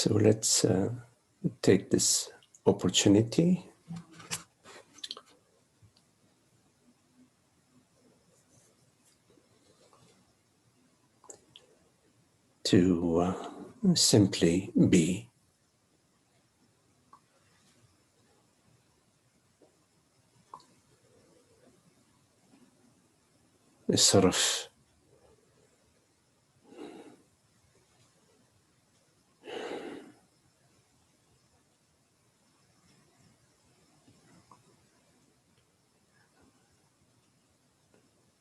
So let's take this opportunity to simply be. A sort of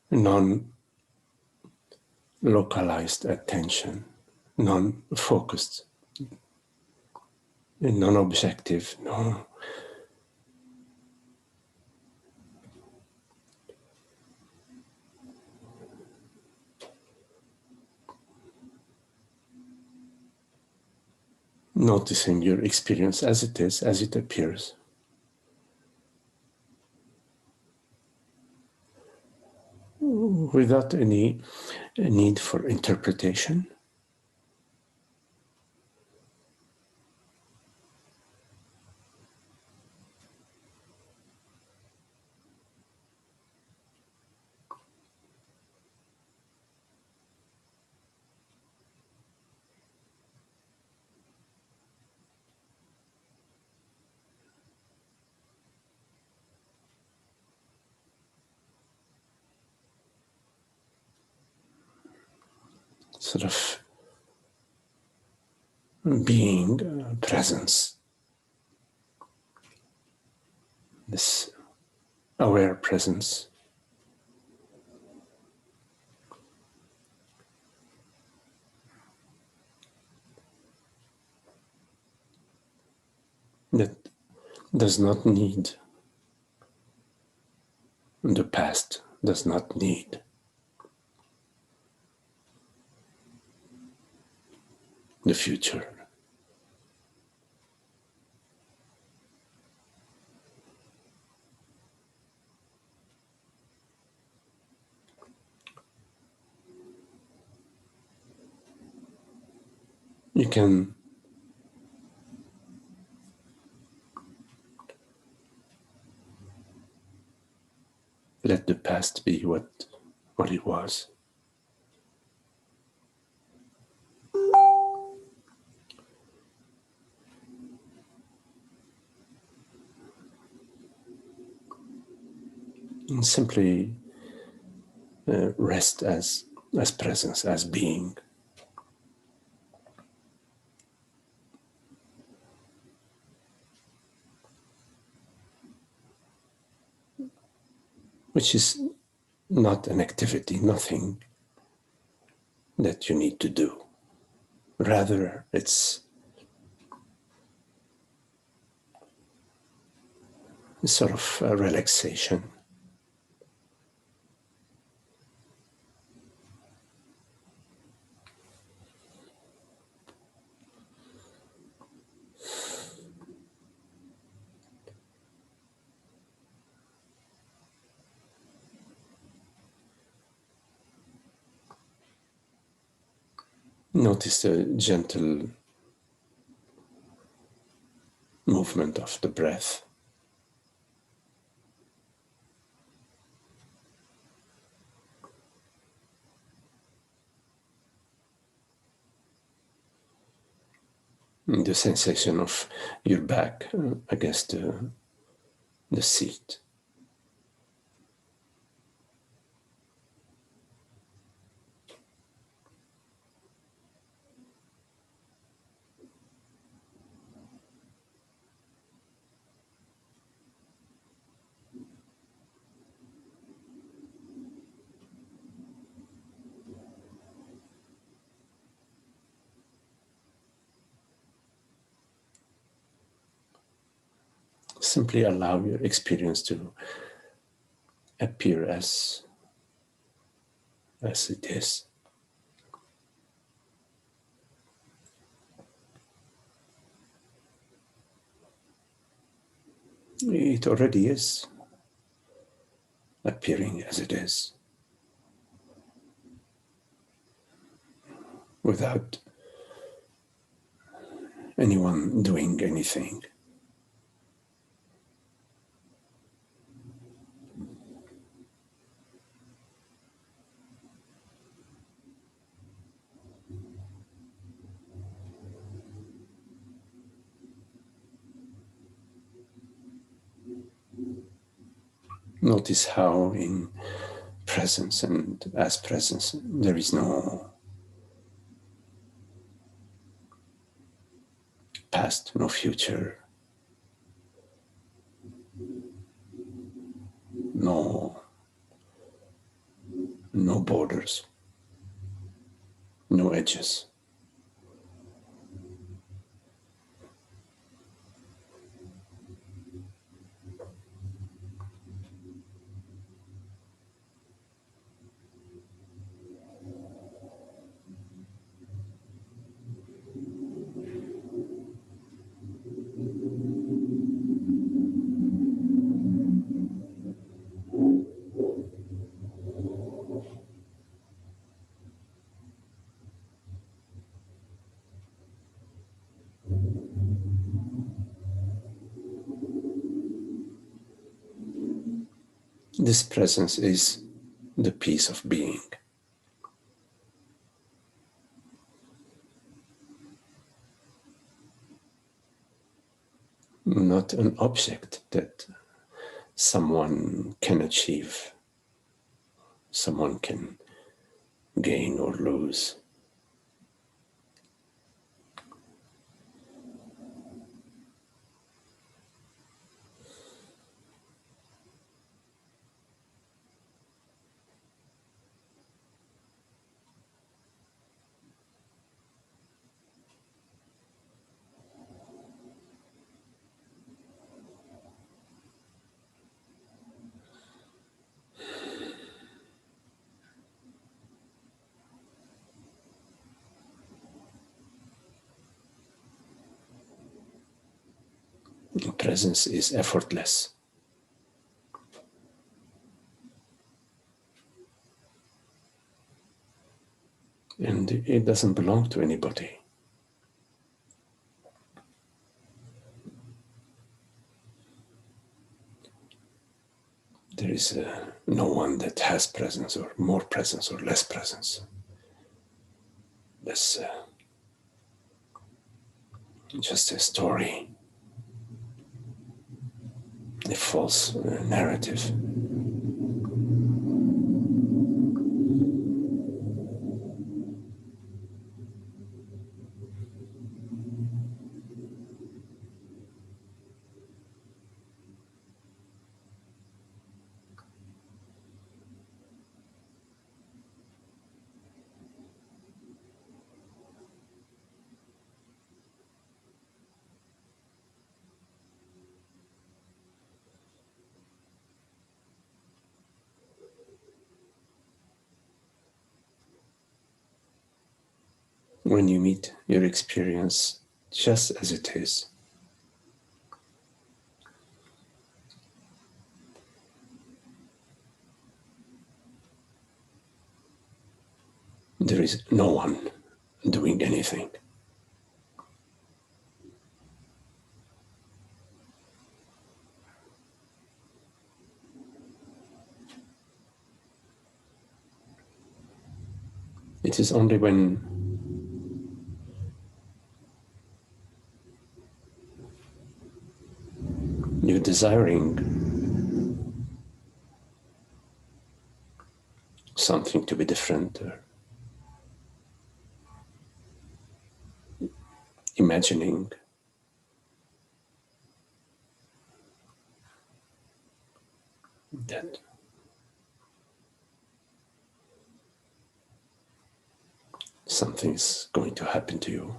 non-localized attention, non-focused, non-objective, no. Noticing your experience as it is, as it appears. Without any need for interpretation. Sort of being presence, this aware presence. That does not need the past, does not need the future. You can let the past be what it was. And simply rest as presence, as being. Which is not an activity, nothing that you need to do. Rather, it's a sort of a relaxation. Notice the gentle movement of the breath. And the sensation of your back against the seat. Simply allow your experience to appear as it is. It already is appearing as it is, without anyone doing anything. Notice how in presence and as presence there is no past, no future, no borders, no edges. This presence is the peace of being. Not an object that someone can achieve, someone can gain or lose. Presence is effortless. And it doesn't belong to anybody. There is no one that has presence or more presence or less presence. That's just a story, a false narrative. When you meet your experience just as it is, there is no one doing anything. It is only when you're desiring something to be different, or imagining that something's going to happen to you.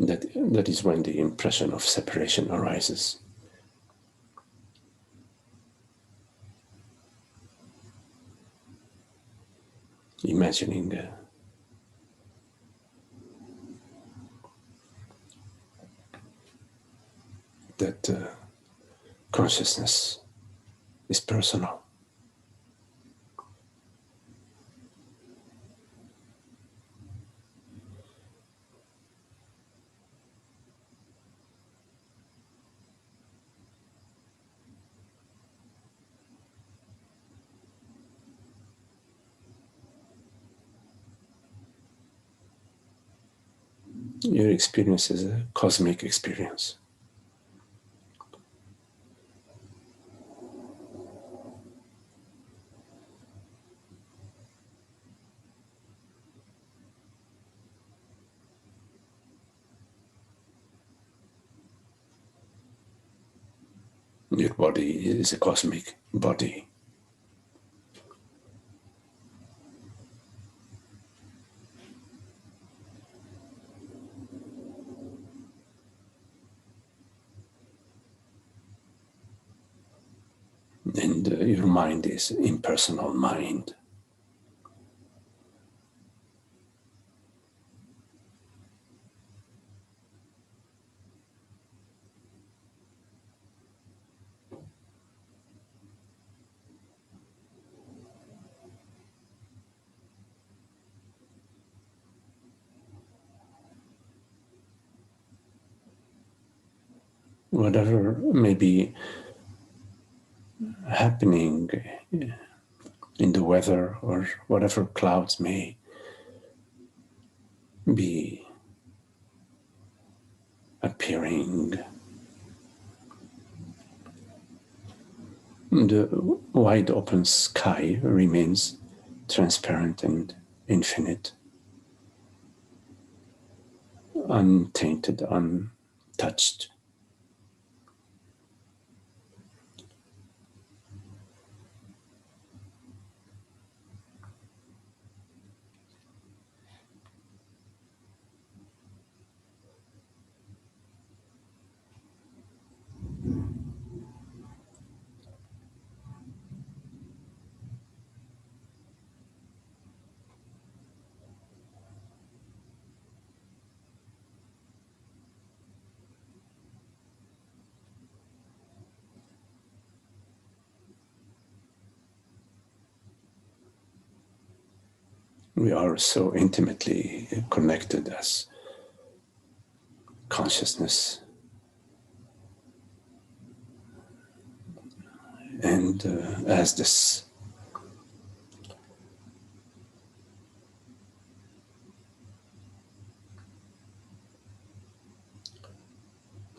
That is when the impression of separation arises. Imagining that consciousness is personal. Your experience is a cosmic experience. Your body is a cosmic body. And your mind is impersonal mind. Whatever may be happening in the weather, or whatever clouds may be appearing, the wide open sky remains transparent and infinite, untainted, untouched. We are so intimately connected as consciousness, and as this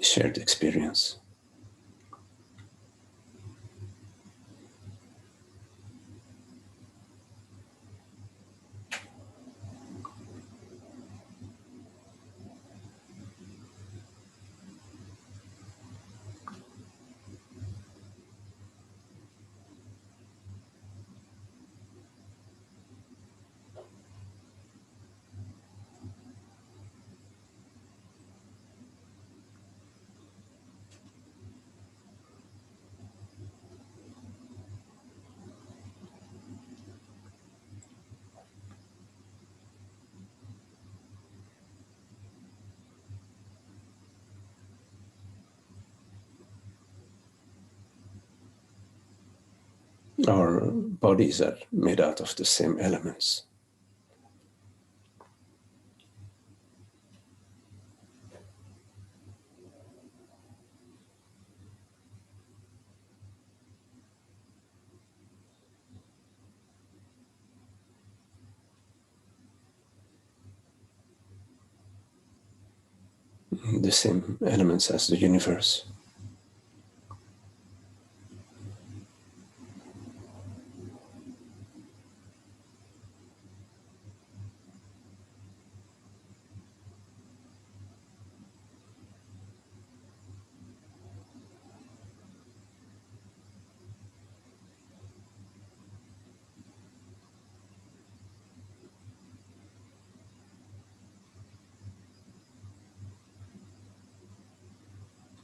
shared experience. Our bodies are made out of the same elements. The same elements as the universe.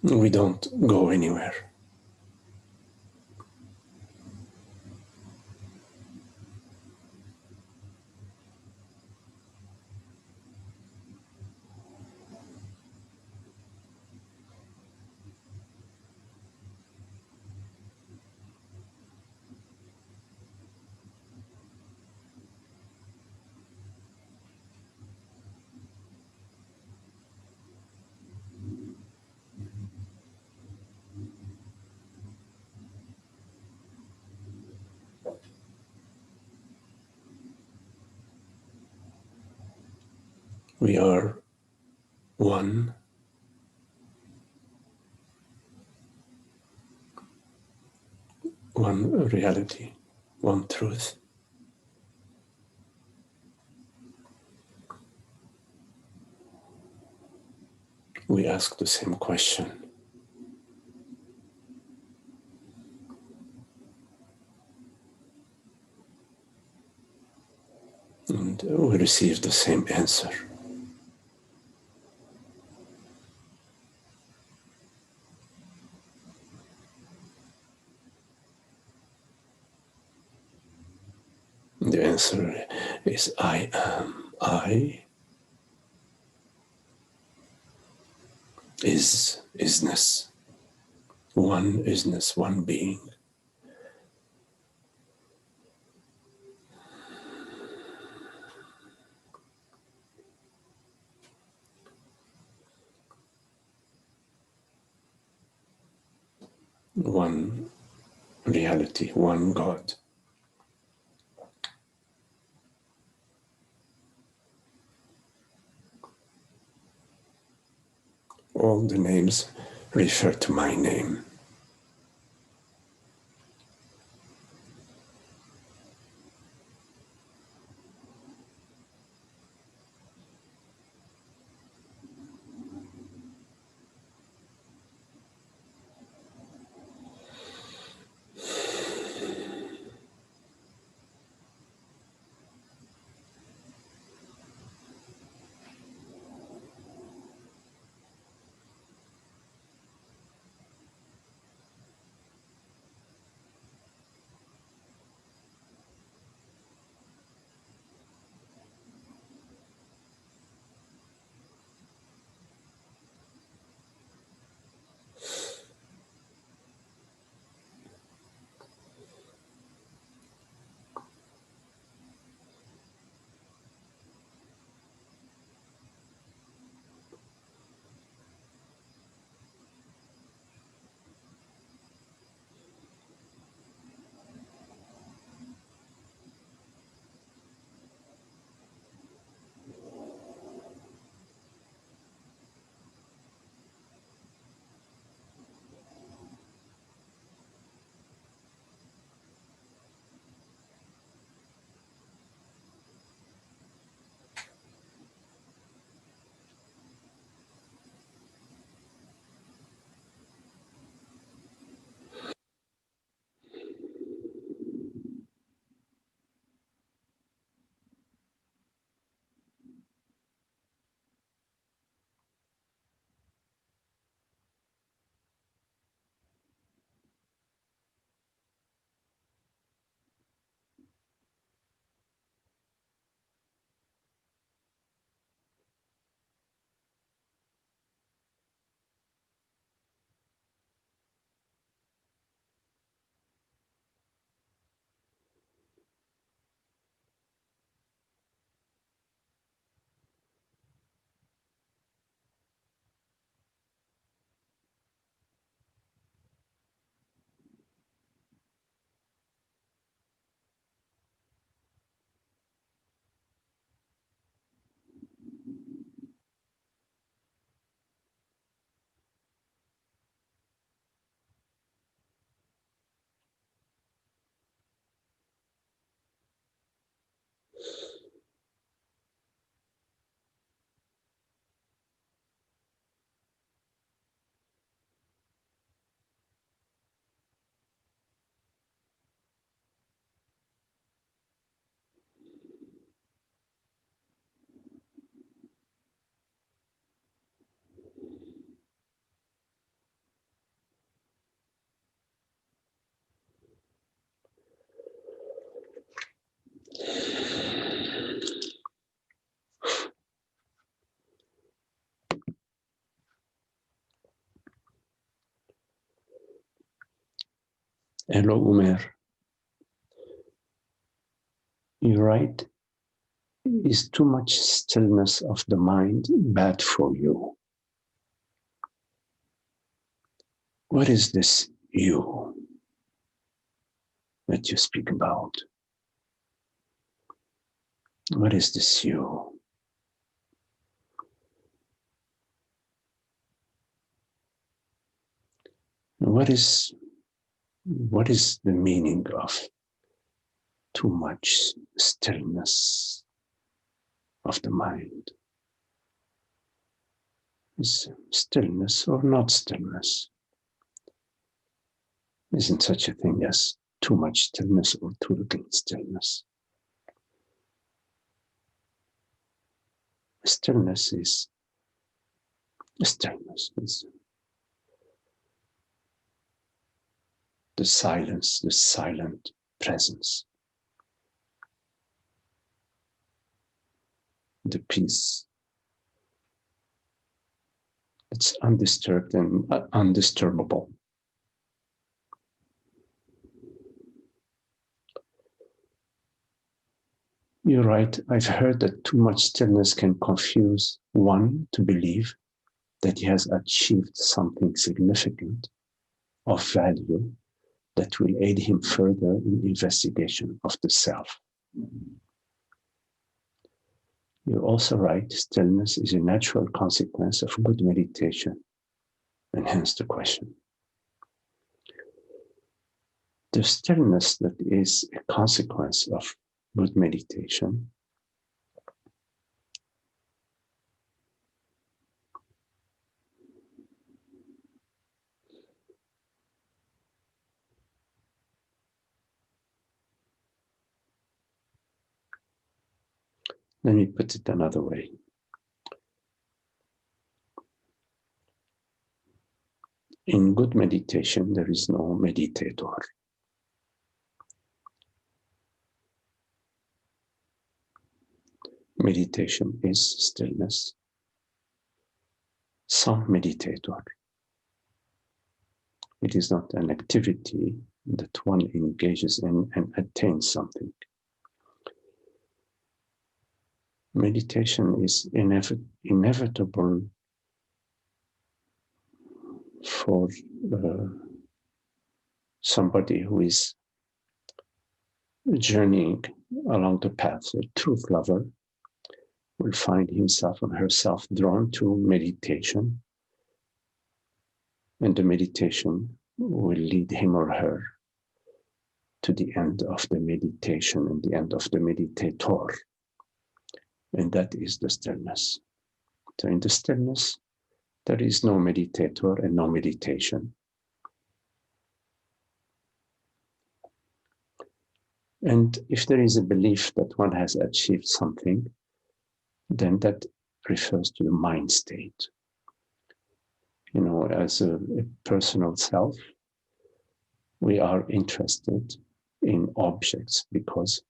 We don't go anywhere. We are one reality, one truth. We ask the same question. And we receive the same answer. The answer is I am. I is isness. One isness, one being. One reality, one God. All the names refer to my name. Hello, Umer. You're right. Is too much stillness of the mind bad for you? What is this you that you speak about? What is this you? what is the meaning of too much stillness of the mind? Is stillness or not stillness? Isn't such a thing as too much stillness or too little stillness. Stillness is stillness. It's the silence, the silent presence, the peace. It's undisturbed and undisturbable. You're right. I've heard that too much stillness can confuse one to believe that he has achieved something significant of value that will aid him further in investigation of the self. You're also right. Stillness is a natural consequence of good meditation, and hence the question. The stillness that is a consequence of good meditation let me put it another way. In good meditation, there is no meditator. Meditation is stillness. Some meditator. It is not an activity that one engages in and attains something. Meditation is inevitable for somebody who is journeying along the path. A truth lover will find himself or herself drawn to meditation, and the meditation will lead him or her to the end of the meditation and the end of the meditator. And that is the stillness. So in the stillness, there is no meditator and no meditation. And if there is a belief that one has achieved something, then that refers to the mind state. You know, as a personal self, we are interested in objects because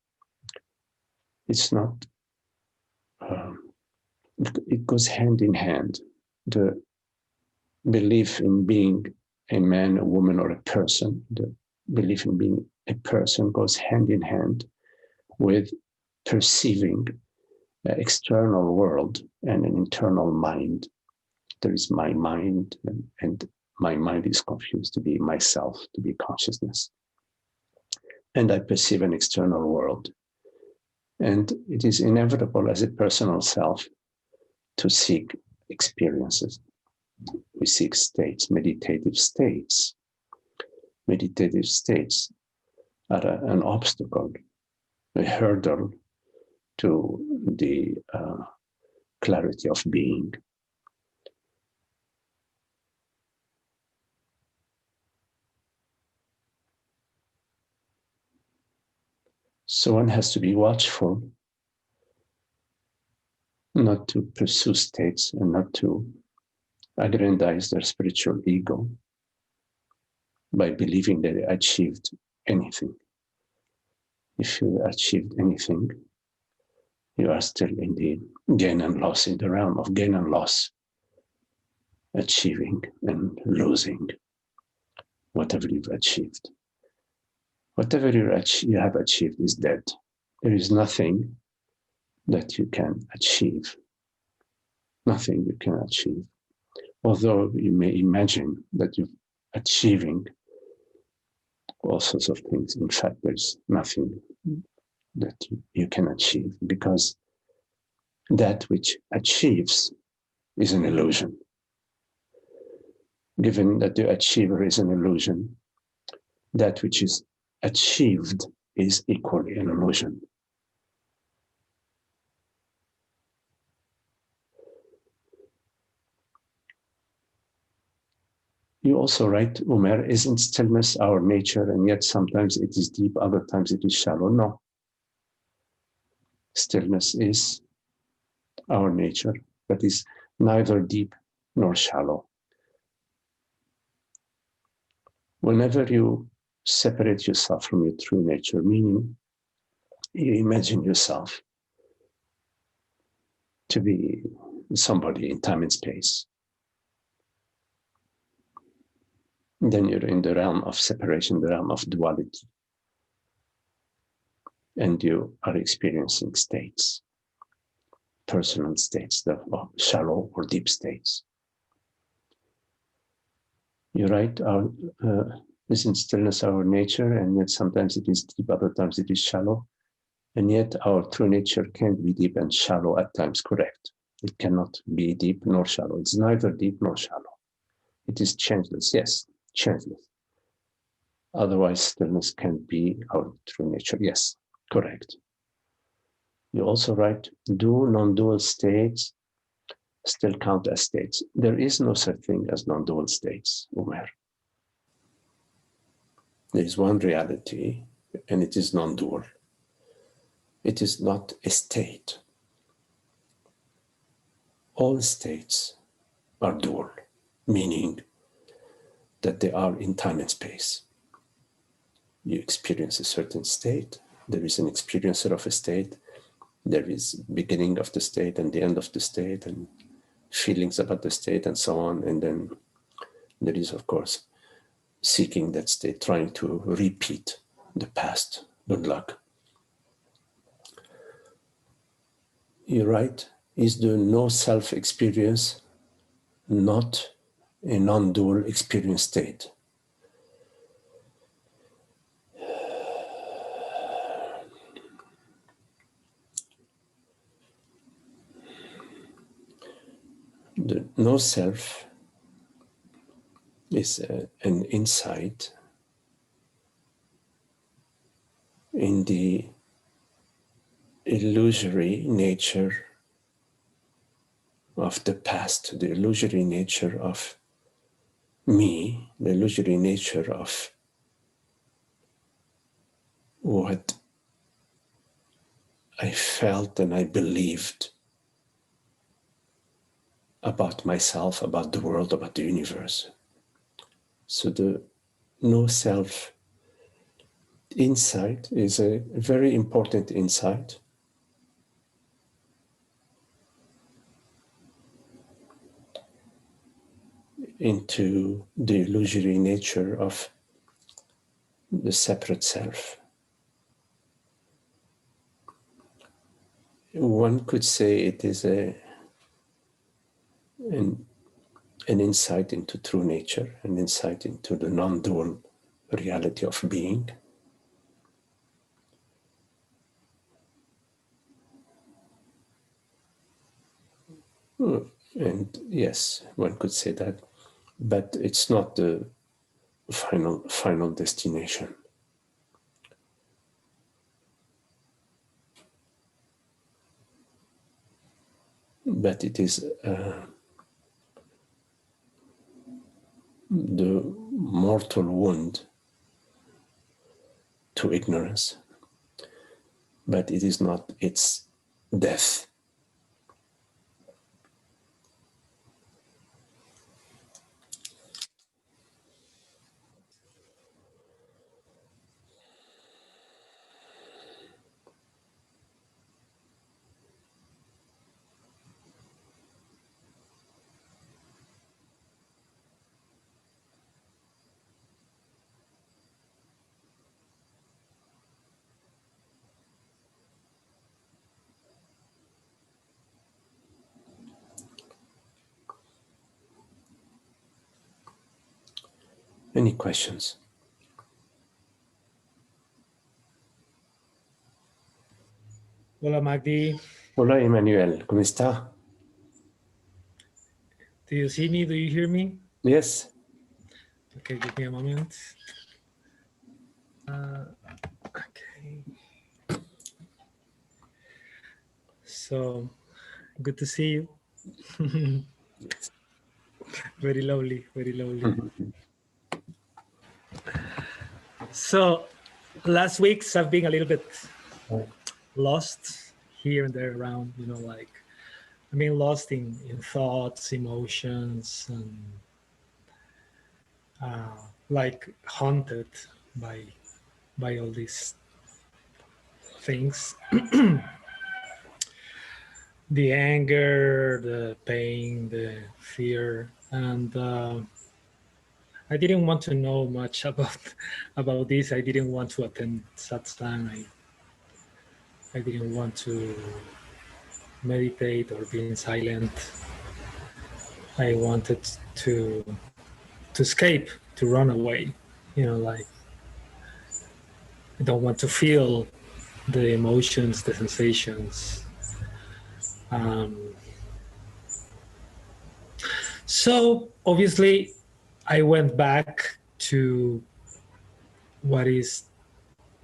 it's not, it goes hand in hand. The belief in being a man, a woman, or a person, the belief in being a person goes hand in hand with perceiving the external world and an internal mind. There is my mind, and my mind is confused to be myself, to be consciousness. And I perceive an external world. And it is inevitable as a personal self to seek experiences. We seek states, meditative states. Meditative states are an obstacle, a hurdle to the clarity of being. So one has to be watchful not to pursue states and not to aggrandize their spiritual ego by believing that they achieved anything. If you achieved anything, you are still in the gain and loss, in the realm of gain and loss, achieving and losing whatever you've achieved. Whatever you have achieved is dead. There is nothing that you can achieve. Nothing you can achieve. Although you may imagine that you're achieving all sorts of things, in fact, there's nothing that you can achieve, because that which achieves is an illusion. given that the achiever is an illusion, that which is achieved is equally an illusion. You also write, Umer, isn't stillness our nature, and yet sometimes it is deep, other times it is shallow? No. Stillness is our nature, but is neither deep nor shallow. Whenever you separate yourself from your true nature, meaning you imagine yourself to be somebody in time and space, then you're in the realm of separation, the realm of duality. And you are experiencing states, personal states, the shallow or deep states. You write, isn't stillness our nature, and yet sometimes it is deep, other times it is shallow. And yet our true nature can't be deep and shallow at times, correct? It cannot be deep nor shallow. It's neither deep nor shallow. It is changeless, yes, changeless. Otherwise, stillness can't be our true nature, yes, correct. You also write, do non-dual states still count as states? There is no such thing as non-dual states, Umer. There is one reality, and it is non-dual. It is not a state. All states are dual, meaning that they are in time and space. You experience a certain state, there is an experiencer of a state, there is beginning of the state and the end of the state, and feelings about the state and so on. And then there is, of course, seeking that state, trying to repeat the past. Good luck. You write, is the no self experience not a non-dual experience state? The no self is an insight in the illusory nature of the past, the illusory nature of me, the illusory nature of what I felt and I believed about myself, about the world, about the universe. So the no self insight is a very important insight. Into the illusory nature of the separate self. One could say it is an insight into true nature, an insight into the non-dual reality of being. And yes, one could say that, but it's not the final destination. But it is the mortal wound to ignorance, but it is not its death. Any questions? Hola, Magdi. Hola, Emmanuel. ¿Cómo está? Do you see me? Do you hear me? Yes. Okay, give me a moment. Okay. So, good to see you. Yes. Very lovely, very lovely. Mhm. So, last weeks I've been a little bit lost here and there around, like, I mean, lost in thoughts, emotions, and like haunted by all these things. The anger, the pain, the fear, and I didn't want to know much about this. I didn't want to attend satsang. I didn't want to meditate or be in silent. I wanted to escape, to run away. Like, I don't want to feel the emotions, the sensations. So obviously, I went back to what is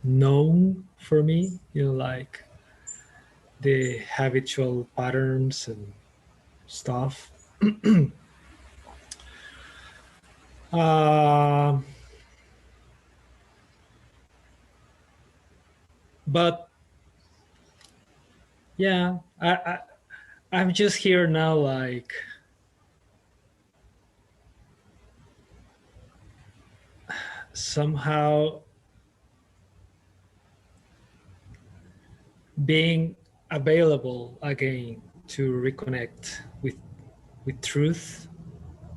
known for me, like the habitual patterns and stuff. uh, but yeah, I'm just here now, like somehow being available again to reconnect with truth,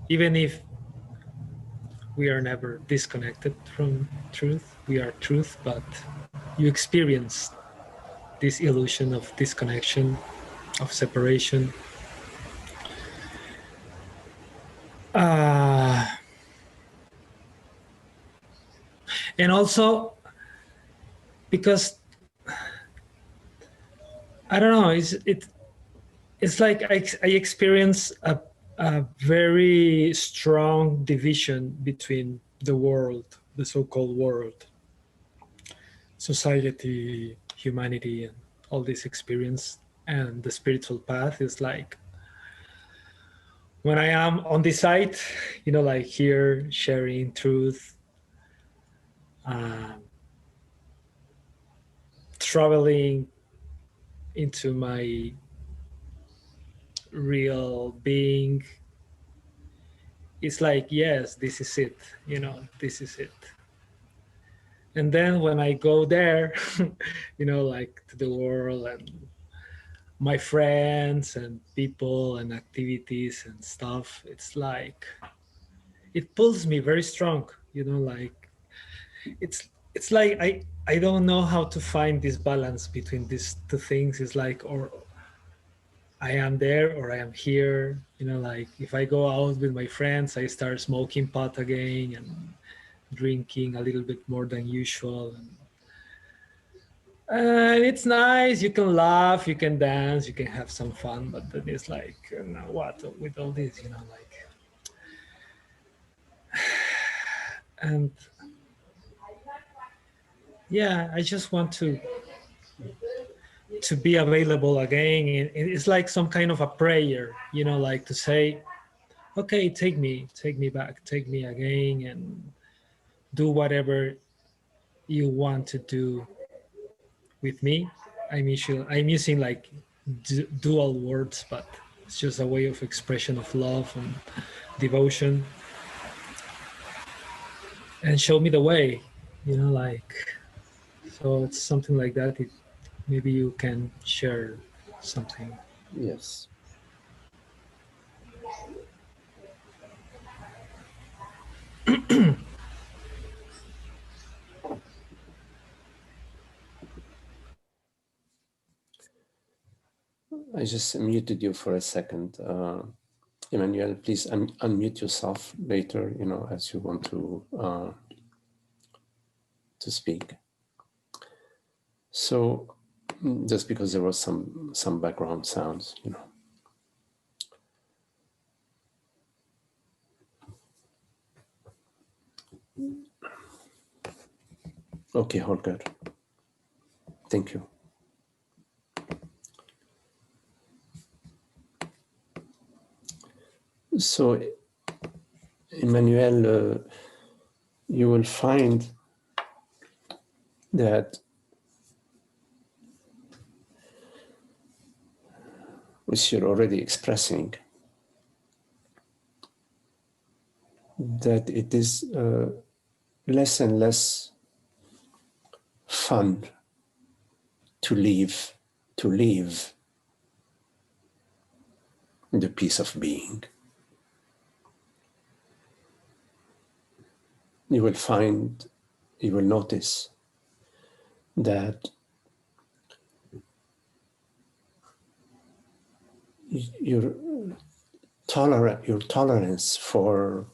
even if we are never disconnected from truth. We are truth, but you experience this illusion of disconnection, of separation. Uh, and also because I don't know, it's like I experience a very strong division between the world, the so-called world, society, humanity, and all this experience, and the spiritual path is like when I am on this side, like here sharing truth, um, traveling into my real being. It's like, yes, this is it, this is it. And then when I go there, like to the world and my friends and people and activities and stuff, it's like it pulls me very strong, like it's like I don't know how to find this balance between these two things. It's like, or I am there or I am here, like if I go out with my friends, I start smoking pot again and drinking a little bit more than usual. And it's nice. You can laugh, you can dance, you can have some fun, but then it's like, now what with all this, like, and yeah, I just want to be available again. And it's like some kind of a prayer, like to say, okay, take me back, take me again, and do whatever you want to do with me. I'm using like dual words, but it's just a way of expression of love and devotion, and show me the way, like, so it's something like that. Maybe you can share something. Yes. I just muted you for a second. Emmanuel, please unmute yourself later, as you want to speak. So just because there was some background sounds, Okay, Holger. Thank you. So, Emmanuel, you will find that, which you're already expressing, that it is less and less fun to live the peace of being. You will notice that your tolerance for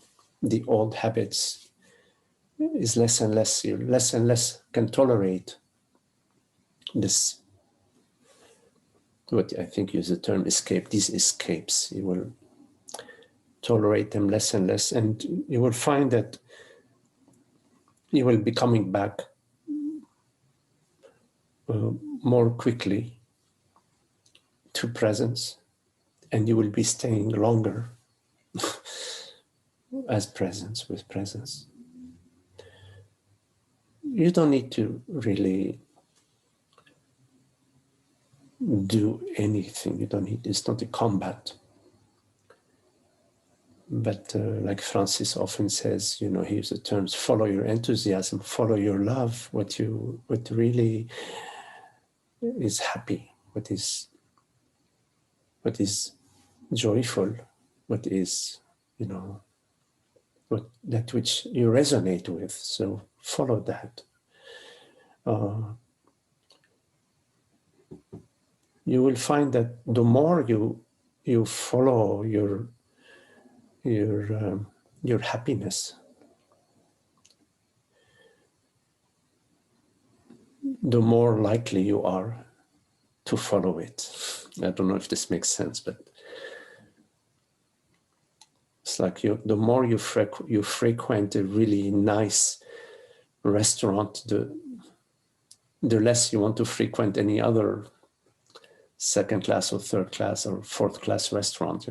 the old habits is less and less. You less and less can tolerate this, what I think use the term escape, these escapes. You will tolerate them less and less, and you will find that you will be coming back more quickly to presence, and you will be staying longer as presence, with presence. You don't need to really do anything. You don't need, it's not a combat. But like Francis often says, he uses the terms, follow your enthusiasm, follow your love, what really is happy, what is joyful, what is, that which you resonate with. So follow that. You will find that the more you follow your happiness, the more likely you are to follow it. I don't know if this makes sense, but it's like the more you frequent a really nice restaurant, the less you want to frequent any other second class or third class or fourth class restaurant.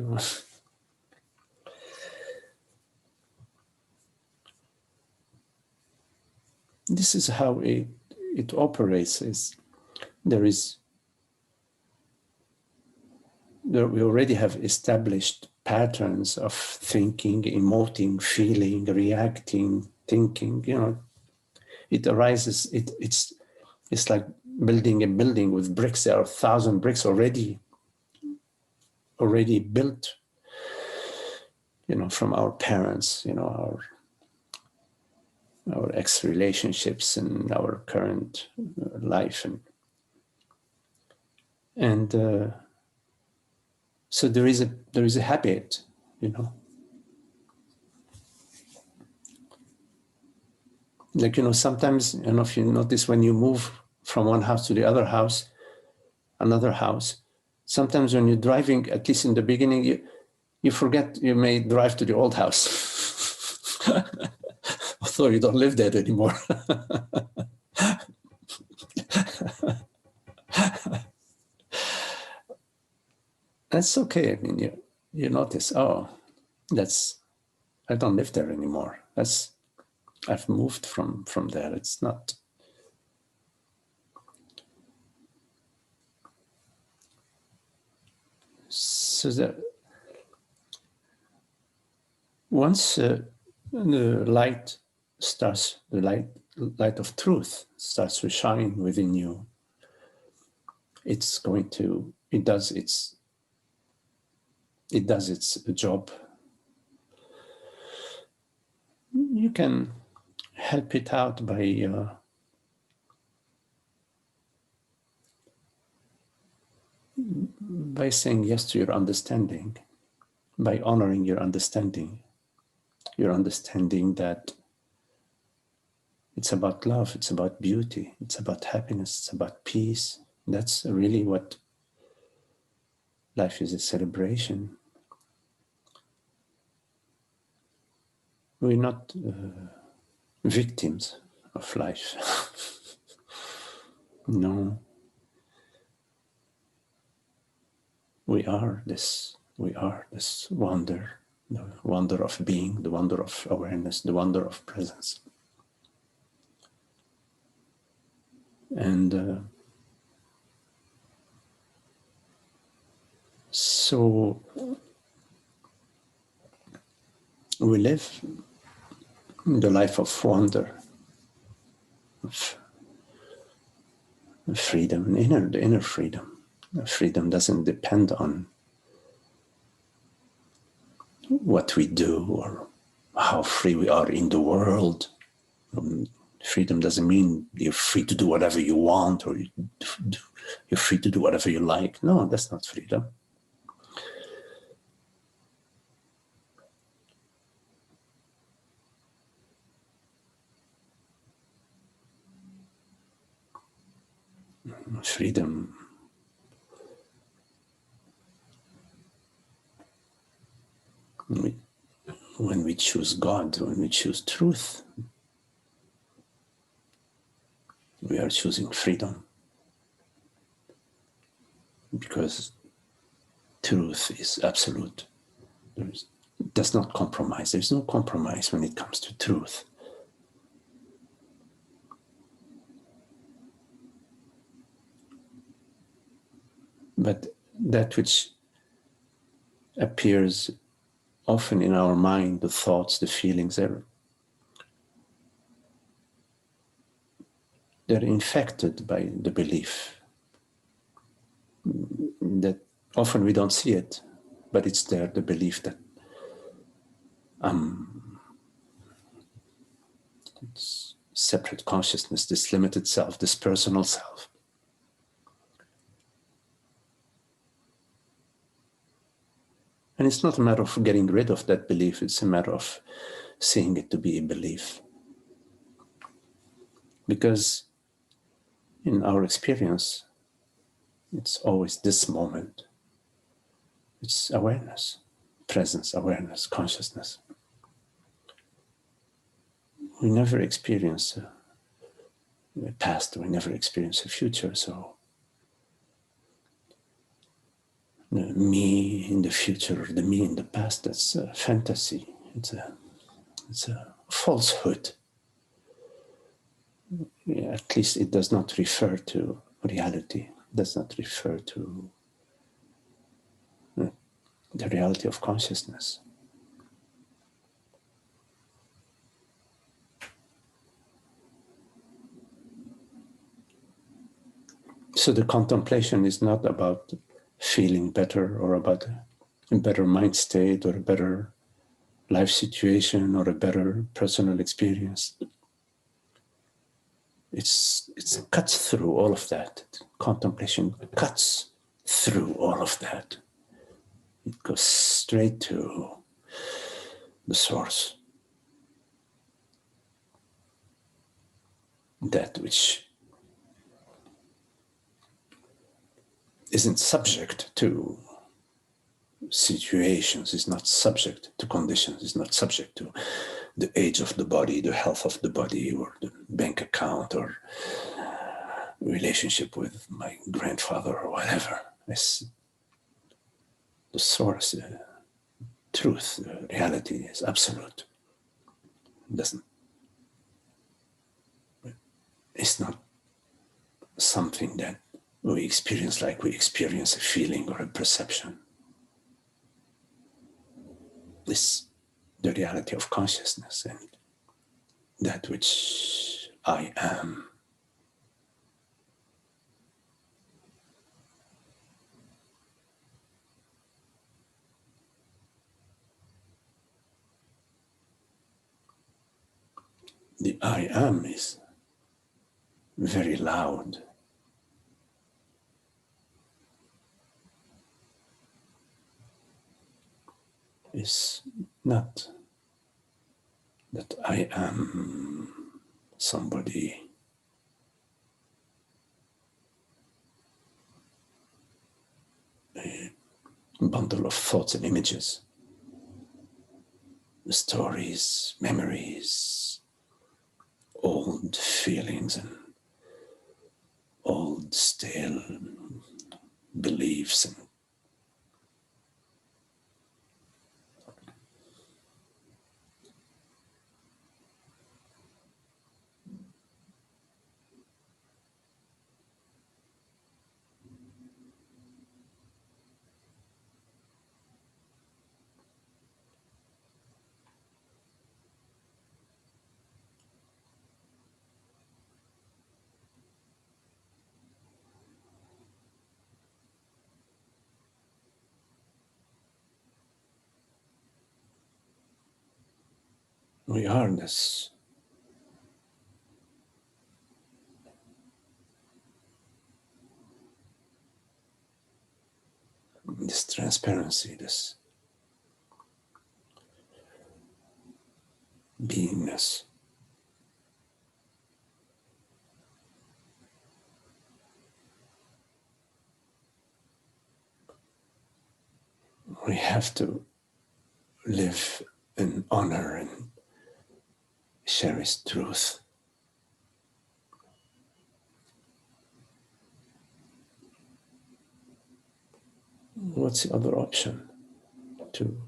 This is how it operates. We already have established patterns of thinking, emoting, feeling, reacting, thinking. It arises. It's like building a building with bricks. There are 1,000 bricks already built. From our parents. Our ex-relationships and our current life, and so there is a habit, like sometimes, if you notice, when you move from one house to the other house, another house, sometimes when you're driving, at least in the beginning, you forget you may drive to the old house. Although you don't live there anymore. That's okay. I mean, you notice, I don't live there anymore. I've moved from there. It's not. So that once the light starts, the light of truth starts to shine within you, it does its job. You can help it out by saying yes to your understanding, by honoring your understanding that it's about love, it's about beauty, it's about happiness, it's about peace. That's really what life is, a celebration. We're not victims of life. No. We are this wonder, the wonder of being, the wonder of awareness, the wonder of presence. And so we live the life of wonder, of freedom, the inner freedom. Freedom doesn't depend on what we do or how free we are in the world. Freedom doesn't mean you're free to do whatever you want or you're free to do whatever you like. No, that's not freedom. Freedom when we choose God, when we choose truth, we are choosing freedom, because truth is absolute. It does not compromise. There's no compromise when it comes to truth. But that which appears often in our mind, the thoughts, the feelings, they're infected by the belief that often we don't see it, but it's there, the belief that it's separate consciousness, this limited self, this personal self. And it's not a matter of getting rid of that belief, it's a matter of seeing it to be a belief. Because in our experience, it's always this moment. It's awareness, presence, awareness, consciousness. We never experience a past, we never experience a future, so the me in the future or the me in the past, that's a fantasy. It's a falsehood. Yeah, at least it does not refer to reality. It does not refer to the reality of consciousness. So the contemplation is not about feeling better or about a better mind state or a better life situation or a better personal experience. It cuts through all of that. Contemplation cuts through all of that. It goes straight to the source. That which isn't subject to situations, is not subject to conditions, is not subject to the age of the body, the health of the body, or the bank account, or relationship with my grandfather, or whatever. It's the source, the truth, the reality is absolute. It's not something that we experience like we experience a feeling or a perception. It's the reality of consciousness and that which I am. The I am is very loud. It's not that I am somebody a bundle of thoughts and images, stories, memories, old feelings and old, stale beliefs. And we are this transparency, this beingness. We have to live in honor and cherish truth. What's the other option? To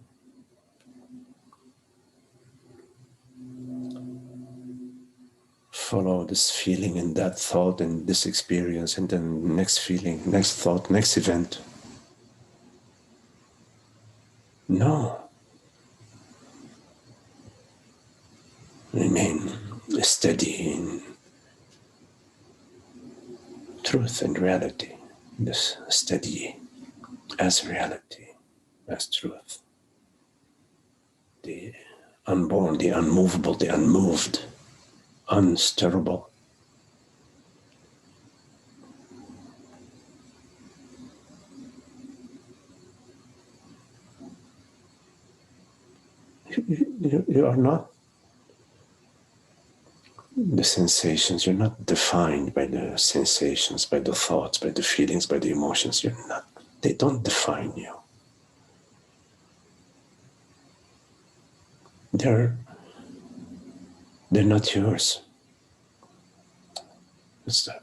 follow this feeling and that thought and this experience and then next feeling, next thought, next event. No. Remain steady in truth and reality. This steady as reality, as truth. The unborn, the unmovable, the unmoved, unstirrable. You are not the sensations. You're not defined by the sensations, by the thoughts, by the feelings, by the emotions. You're not. They don't define you. They're not yours. It's the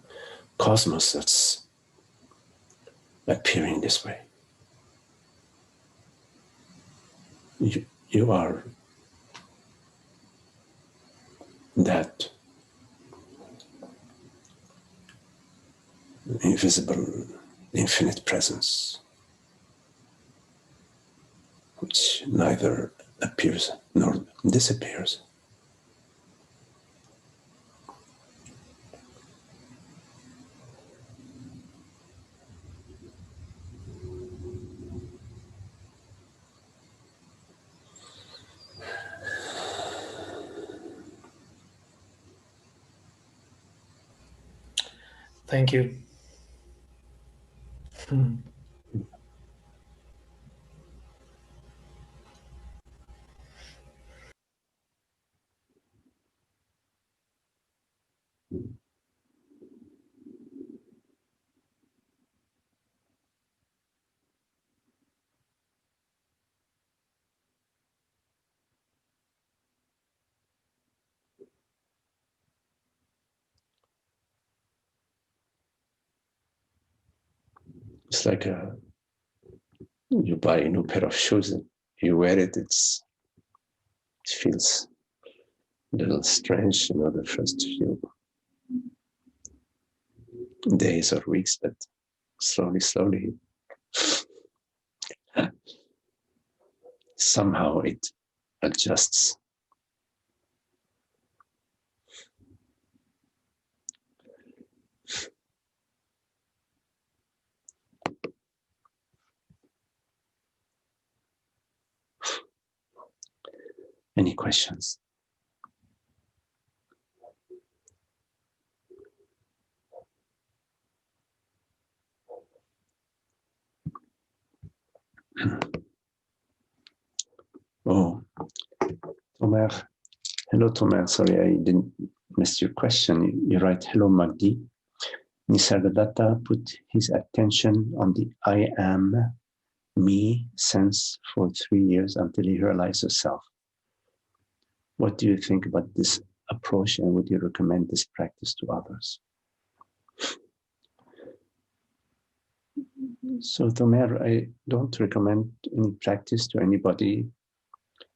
cosmos that's appearing this way. You are that invisible, infinite presence, which neither appears nor disappears. Thank you. It's like you buy a new pair of shoes and you wear it. It feels a little strange, the first few days or weeks, but slowly, somehow it adjusts. Any questions? Oh, Tomer. Hello, Tomer. Sorry, I didn't miss your question. You write, hello, Magdi. Nisargadatta put his attention on the I am, me sense for 3 years until he realized the self. What do you think about this approach, and would you recommend this practice to others? So, Tomer, I don't recommend any practice to anybody.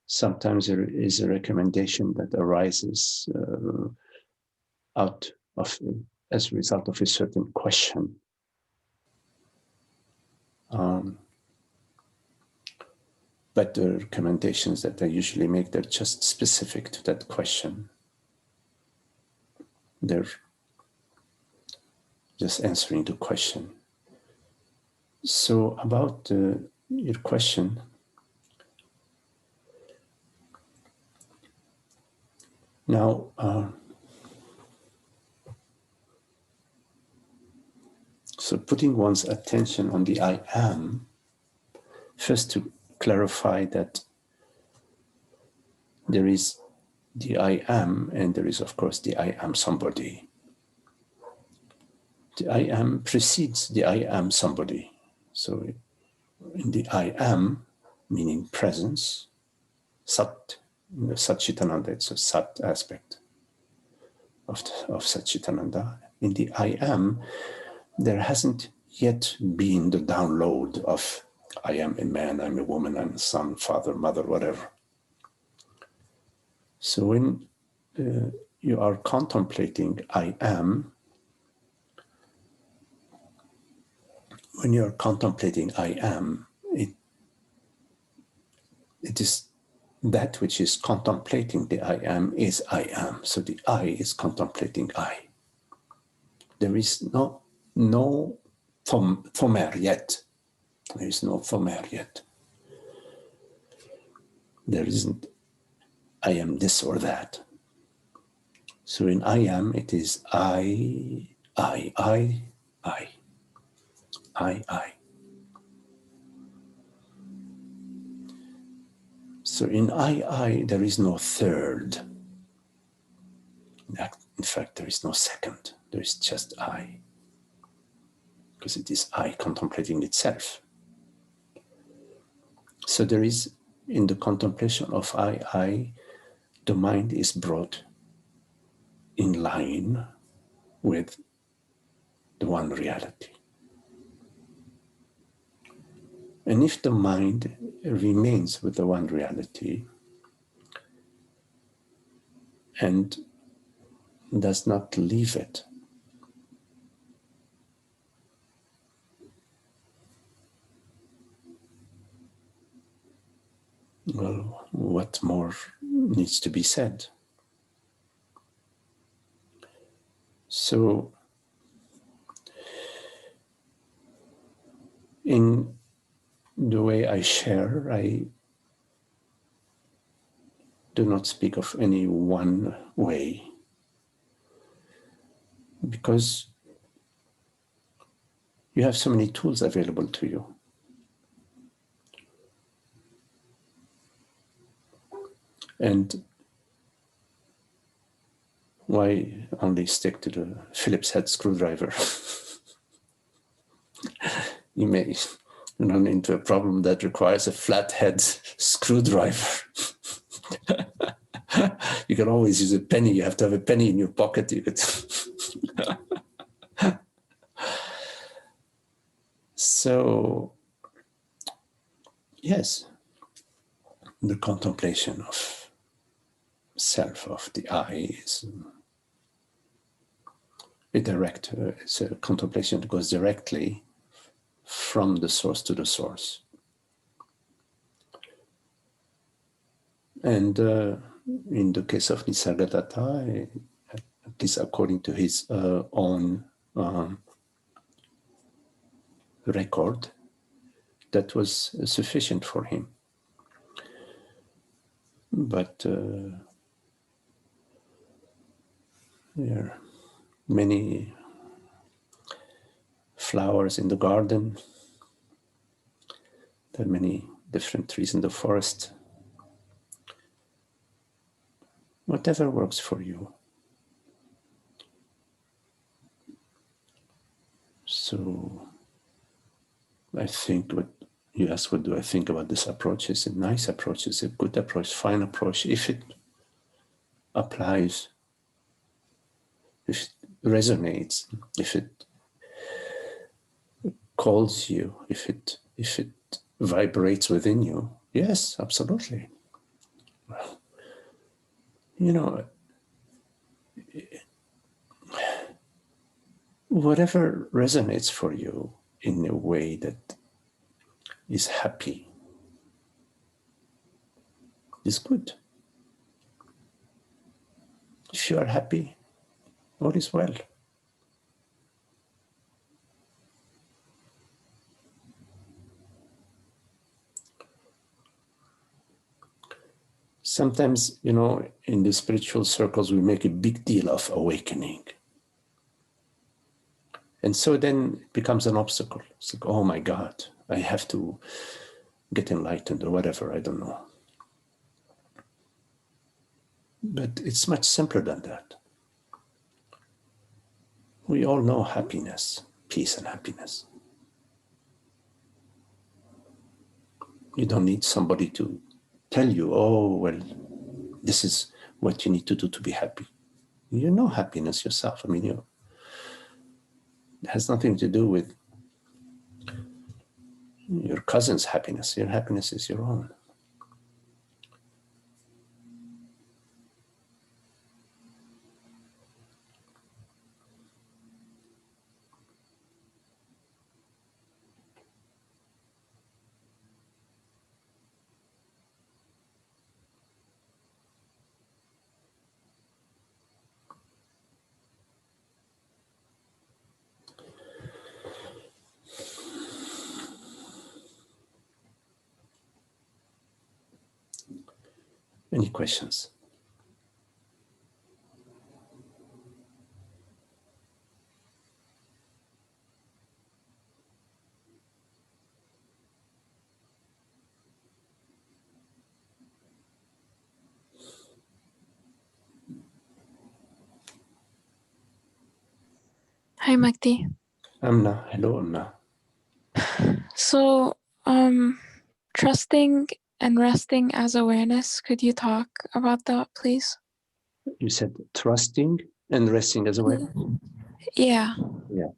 Sometimes there is a recommendation that arises out of, as a result of a certain question. But the recommendations that I usually make, they're just specific to that question. They're just answering the question. So about your question, now, so putting one's attention on the I am, first to clarify that there is the I am, and there is, of course, the I am somebody. The I am precedes the I am somebody. So in the I am, meaning presence, Sat, Satchitananda, it's a Sat aspect of Satchitananda. In the I am, there hasn't yet been the download of I am a man, I'm a woman, I'm a son, father, mother, whatever. So when you are contemplating I am, when you are contemplating I am, it is that which is contemplating the I am is I am. So the I is contemplating I. There is no thomer yet. There is no thomer yet. There isn't I am this or that. So in I am, it is I. So in I, there is no third. In fact, there is no second. There is just I. Because it is I contemplating itself. So there is, in the contemplation of I, the mind is brought in line with the one reality. And if the mind remains with the one reality and does not leave it, well, what more needs to be said? So, in the way I share, I do not speak of any one way, because you have so many tools available to you. And why only stick to the Phillips head screwdriver? You may run into a problem that requires a flathead screwdriver. You can always use a penny. You have to have a penny in your pocket. You could. So, yes, the contemplation of self, of the I, is it's a contemplation that goes directly from the source to the source. And in the case of Nisargadatta, at least according to his own record, that was sufficient for him. But there are many flowers in the garden. There are many different trees in the forest. Whatever works for you. So I think what you asked, what do I think about this approach? It's a nice approach, it's a good approach, fine approach, if it applies if it resonates, if it calls you, if it vibrates within you, yes, absolutely. You know, whatever resonates for you in a way that is happy is good. If you are happy, all is well. Sometimes, you know, in the spiritual circles, we make a big deal of awakening. And so then it becomes an obstacle. It's like, oh my God, I have to get enlightened or whatever, I don't know. But it's much simpler than that. We all know happiness, peace and happiness. You don't need somebody to tell you, oh, well, this is what you need to do to be happy. You know happiness yourself. I mean, it has nothing to do with your cousin's happiness. Your happiness is your own. Any questions? Hi, Magdi. Amna, hello, Amna. So, trusting and resting as awareness, could you talk about that, please? You said trusting and resting as well? Yeah. Yeah.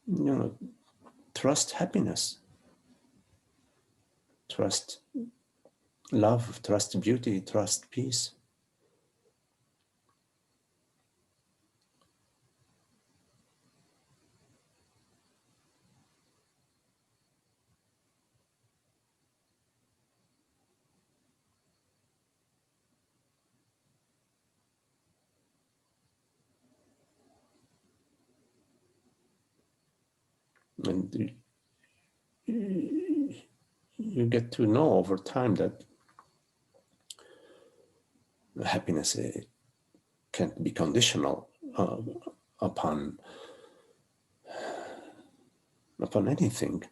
You know, trust happiness, trust love, trust beauty, trust peace. And you get to know over time that happiness can't be conditional upon anything.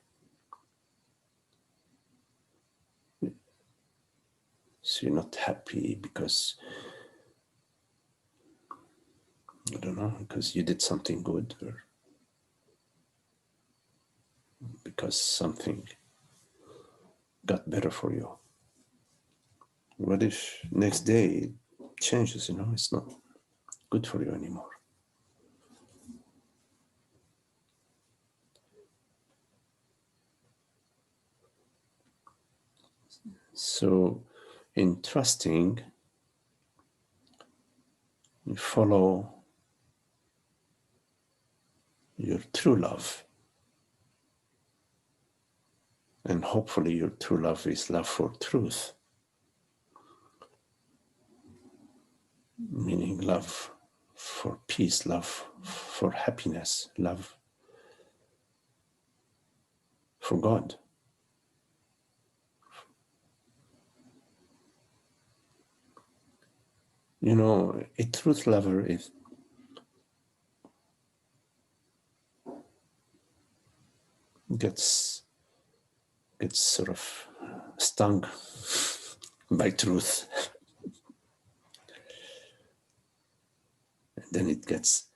So you're not happy because, I don't know, because you did something good or because something got better for you. What if next day it changes, you know, it's not good for you anymore? So in trusting, you follow your true love. And hopefully your true love is love for truth, meaning love for peace, love for happiness, love for God. You know, a truth lover is gets sort of stung by truth. And then it gets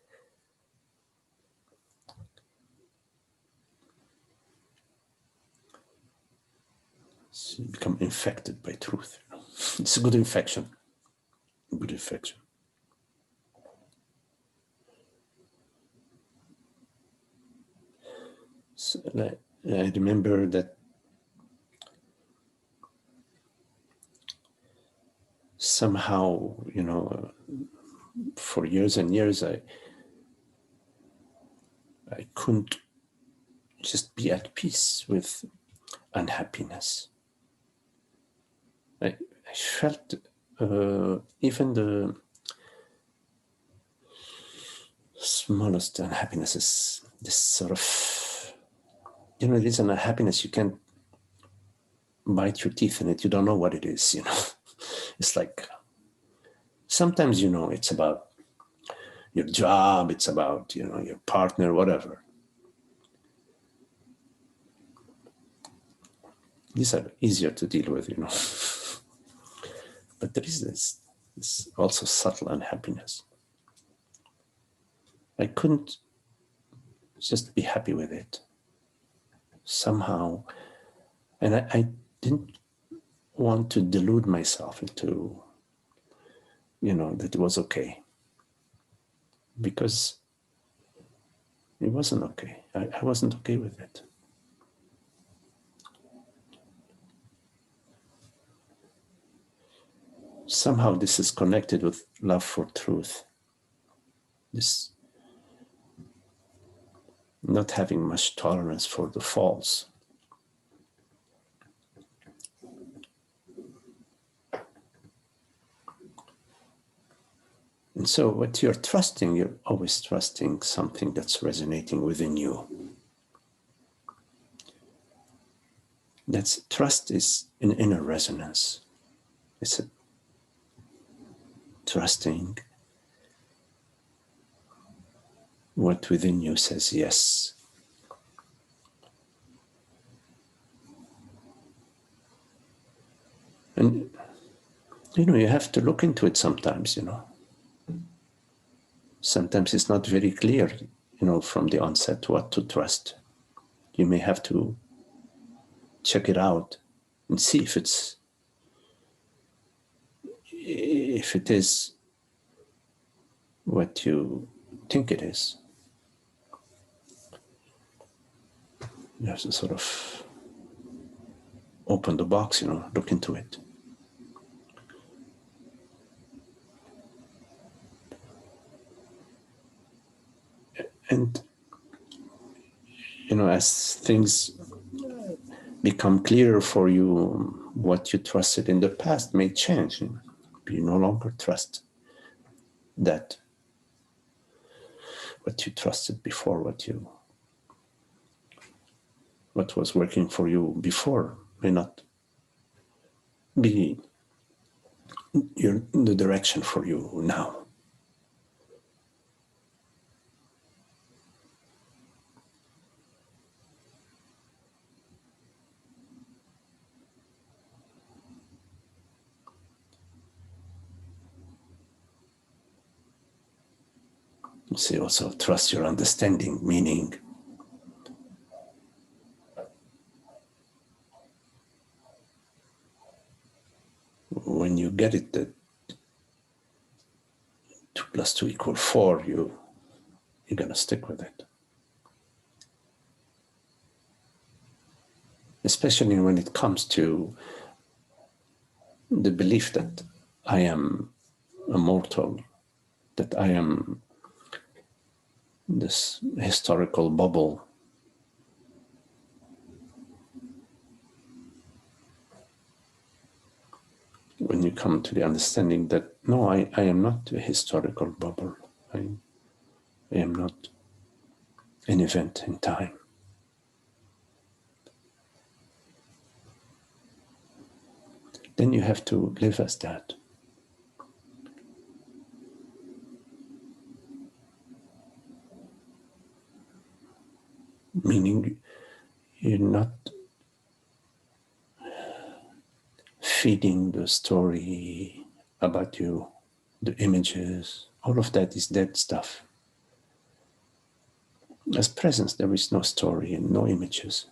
You become infected by truth. It's a good infection. Good infection. So, I remember that somehow, for years and years, I couldn't just be at peace with unhappiness. I felt even the smallest unhappinesses, this sort of, it is an unhappiness, you can't bite your teeth in it, you don't know what it is, It's like, sometimes, it's about your job, it's about, your partner, whatever. These are easier to deal with, But there is this also subtle unhappiness. I couldn't just be happy with it somehow. And I didn't want to delude myself into, that it was okay. Because it wasn't okay. I wasn't okay with it. Somehow this is connected with love for truth. This not having much tolerance for the false. And so what you're trusting, you're always trusting something that's resonating within you. Trust is an inner resonance. It's trusting what within you says yes. And, you have to look into it sometimes, Sometimes it's not very clear, from the onset what to trust. You may have to check it out and see if it is what you think it is. You have to sort of open the box, look into it. And, as things become clearer for you, what you trusted in the past may change. You no longer trust that what you trusted before, what was working for you before may not be the direction for you now. See, also trust your understanding, meaning when you get it that 2 + 2 = 4, you're gonna stick with it. Especially when it comes to the belief that I am immortal, that I am this historical bubble. When you come to the understanding that, no, I am not a historical bubble. I am not an event in time. Then you have to live as that. Meaning you're not feeding the story about you, the images, all of that is dead stuff. As presence, there is no story and no images.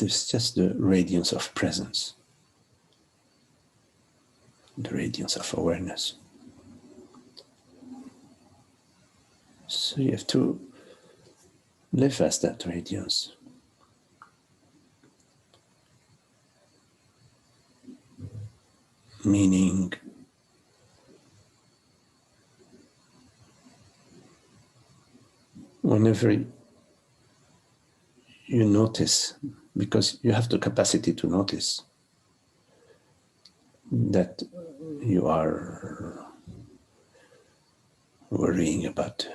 There's just the radiance of presence, the radiance of awareness. So you have to live as that radiance. Meaning, whenever you notice, because you have the capacity to notice that you are worrying about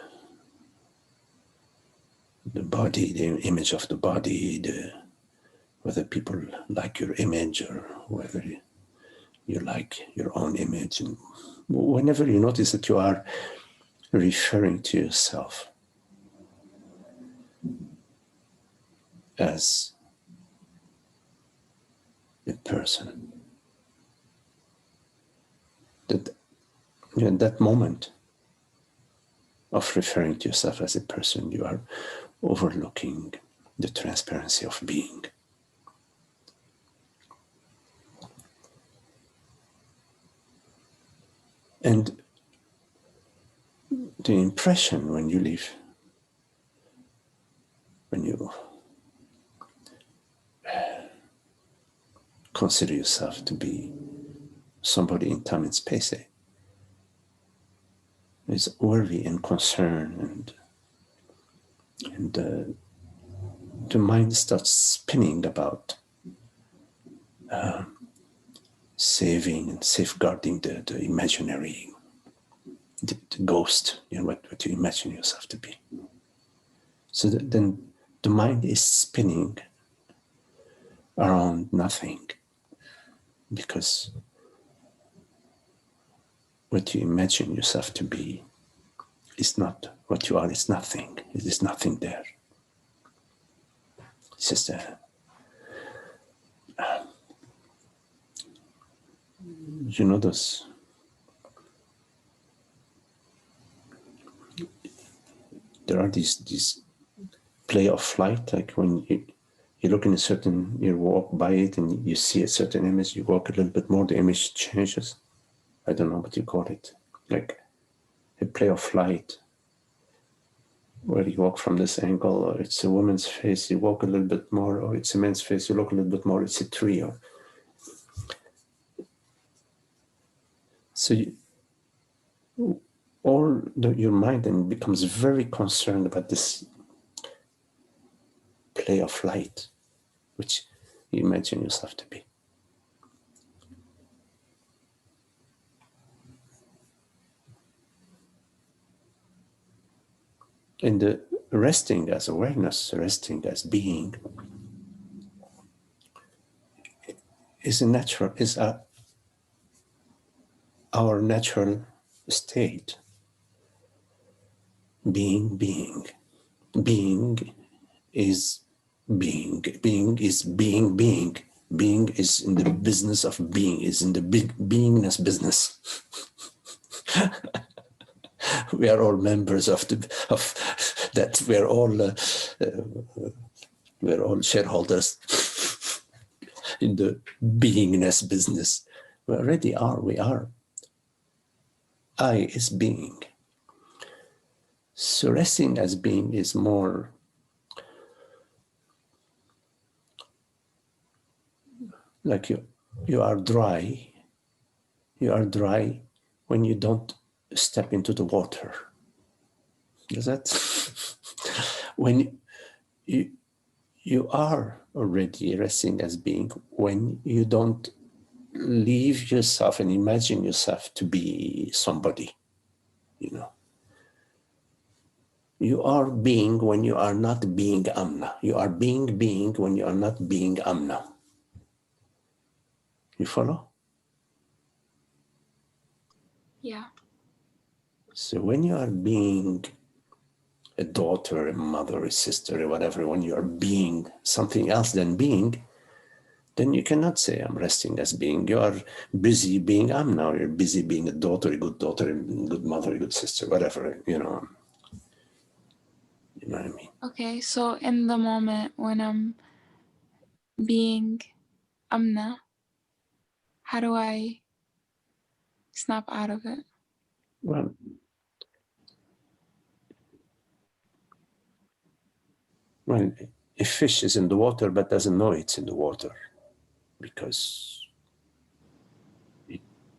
the body, the image of the body, whether people like your image or whether you like your own image. And whenever you notice that you are referring to yourself as a person, that in that moment of referring to yourself as a person, you are overlooking the transparency of being. And the impression when you leave, when you consider yourself to be somebody in time and space, is worry and concern, and the mind starts spinning about saving and safeguarding the imaginary, the ghost, what you imagine yourself to be. So then the mind is spinning around nothing, because what you imagine yourself to be is not what you are. It's nothing. It is nothing there. It's just those. There are these play of flight, like when you look in a certain, you walk by it and you see a certain image, you walk a little bit more, the image changes. I don't know what you call it, like a play of flight, where you walk from this angle, or it's a woman's face, you walk a little bit more, or it's a man's face, you look a little bit more, it's a tree. So your mind then becomes very concerned about this play of light, which you imagine yourself to be. And the resting as awareness, resting as being, is our natural state. Being is being. Being is being. Being is in the business of being, is in the beingness business. We are all members of that. We're all shareholders in the beingness business. We already are. We are. I is being. So resting as being is more like you are dry. You are dry when you don't step into the water. Is that? When you are already resting as being when you don't leave yourself and imagine yourself to be somebody, You are being when you are not being Amna. You are being when you are not being Amna. You follow? Yeah. So when you are being a daughter, a mother, a sister, or whatever, when you are being something else than being, then you cannot say I'm resting as being. You are busy being Amna. You're busy being a daughter, a good mother, a good sister, whatever, You know what I mean? Okay, so in the moment when I'm being amna, how do I snap out of it? Well, a fish is in the water but doesn't know it's in the water, because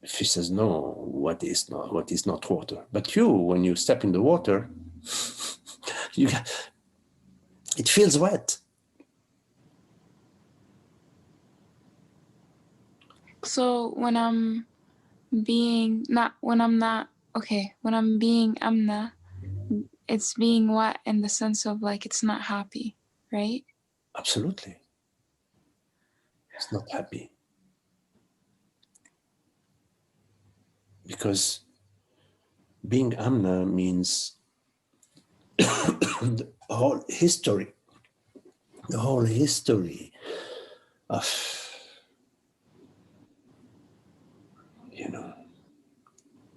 fish doesn't know what is not water. But you, when you step in the water, it feels wet. So when I'm being amna, it's being wet in the sense of like it's not happy, right? Absolutely. It's not happy. Because being amna means the whole history of,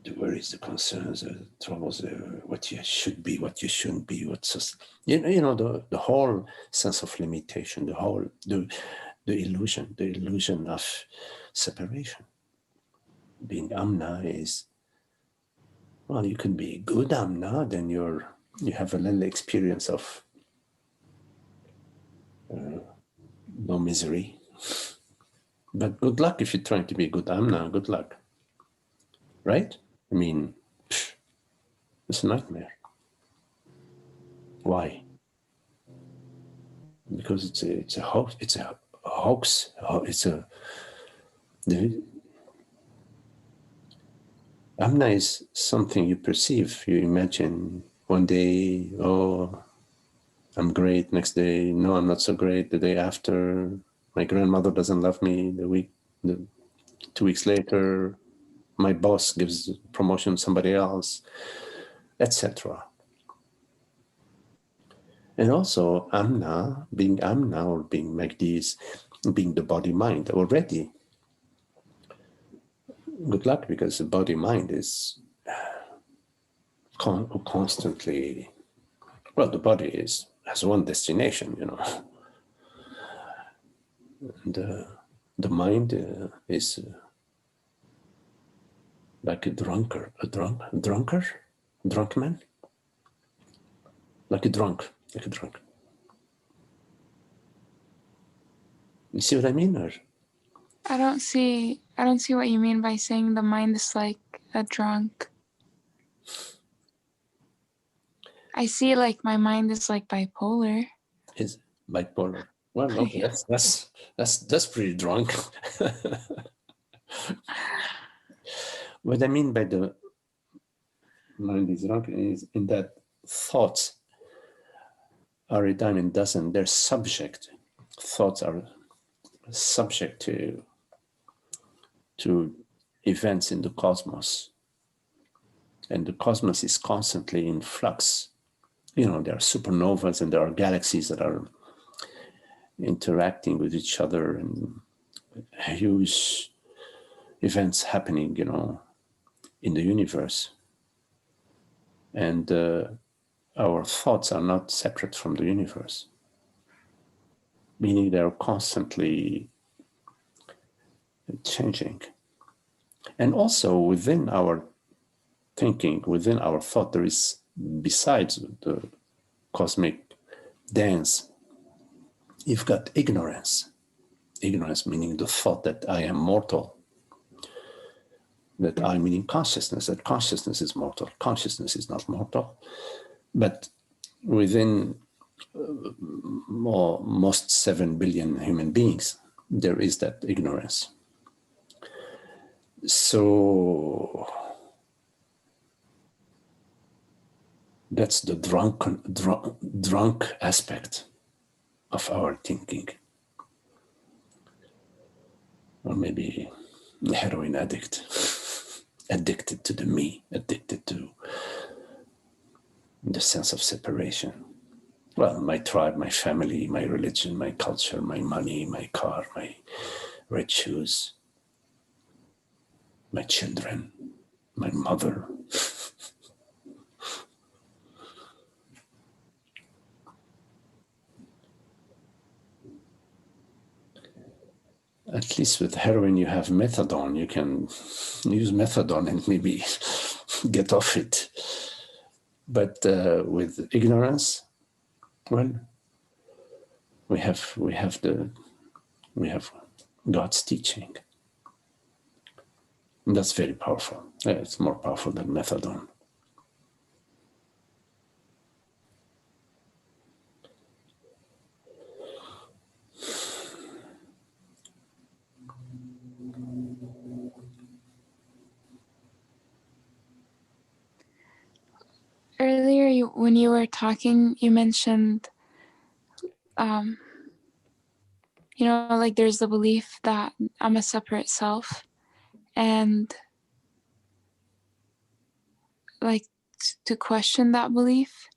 the worries, the concerns, the troubles, what you should be, what you shouldn't be, the whole sense of limitation, the illusion of separation. Being amna is, well, you can be good amna, then you have a little experience of no misery. But good luck if you're trying to be good amna, good luck. Right? I mean, it's a nightmare. Why? Because it's a hoax. It's a hoax. Amna is something you perceive. You imagine one day, oh, I'm great. Next day, no, I'm not so great. The day after, my grandmother doesn't love me. 2 weeks later, my boss gives promotion to somebody else, etc. And also, being Amna or being Magdi is being the body-mind already. Good luck, because the body-mind is constantly, well, the body has one destination, and the mind is like a drunk man, like a drunk. You see what I mean? Or I don't see what you mean by saying the mind is like a drunk. I see like my mind is like bipolar. is bipolar. Well, okay, Yeah. that's pretty drunk. What I mean by the mind is drunk is in that thoughts are a diamond dozen. They're subject. Thoughts are subject to events in the cosmos, and the cosmos is constantly in flux. There are supernovas and there are galaxies that are interacting with each other, and huge events happening, in the universe. And our thoughts are not separate from the universe, meaning they're constantly changing. And also within our thinking, within our thought, there is, besides the cosmic dance, you've got ignorance. Ignorance meaning the thought that I am mortal. That I meaning consciousness, that consciousness is mortal. Consciousness is not mortal. But within most 7 billion human beings, there is that ignorance. So that's the drunk aspect of our thinking. Or maybe heroin addict, addicted to the me, addicted to the sense of separation. Well, my tribe, my family, my religion, my culture, my money, my car, my red shoes, my children, my mother. At least with heroin, you have methadone. You can use methadone and maybe get off it. But with ignorance, well, we have God's teaching. And that's very powerful. It's more powerful than methadone. Earlier, when you were talking, you mentioned, like there's the belief that I'm a separate self, and like to question that belief.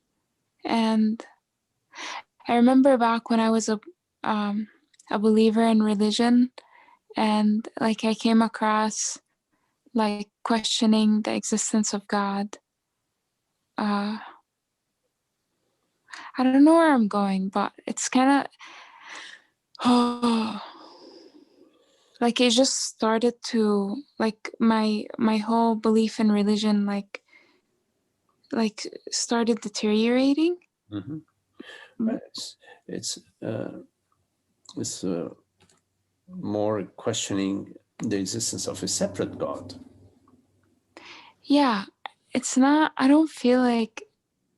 And I remember back when I was a believer in religion, and like I came across like questioning the existence of God. I don't know where I'm going, but it's kind of like it just started to like my whole belief in religion like started deteriorating. Mm-hmm. Well, it's more questioning the existence of a separate God. Yeah, it's not. I don't feel like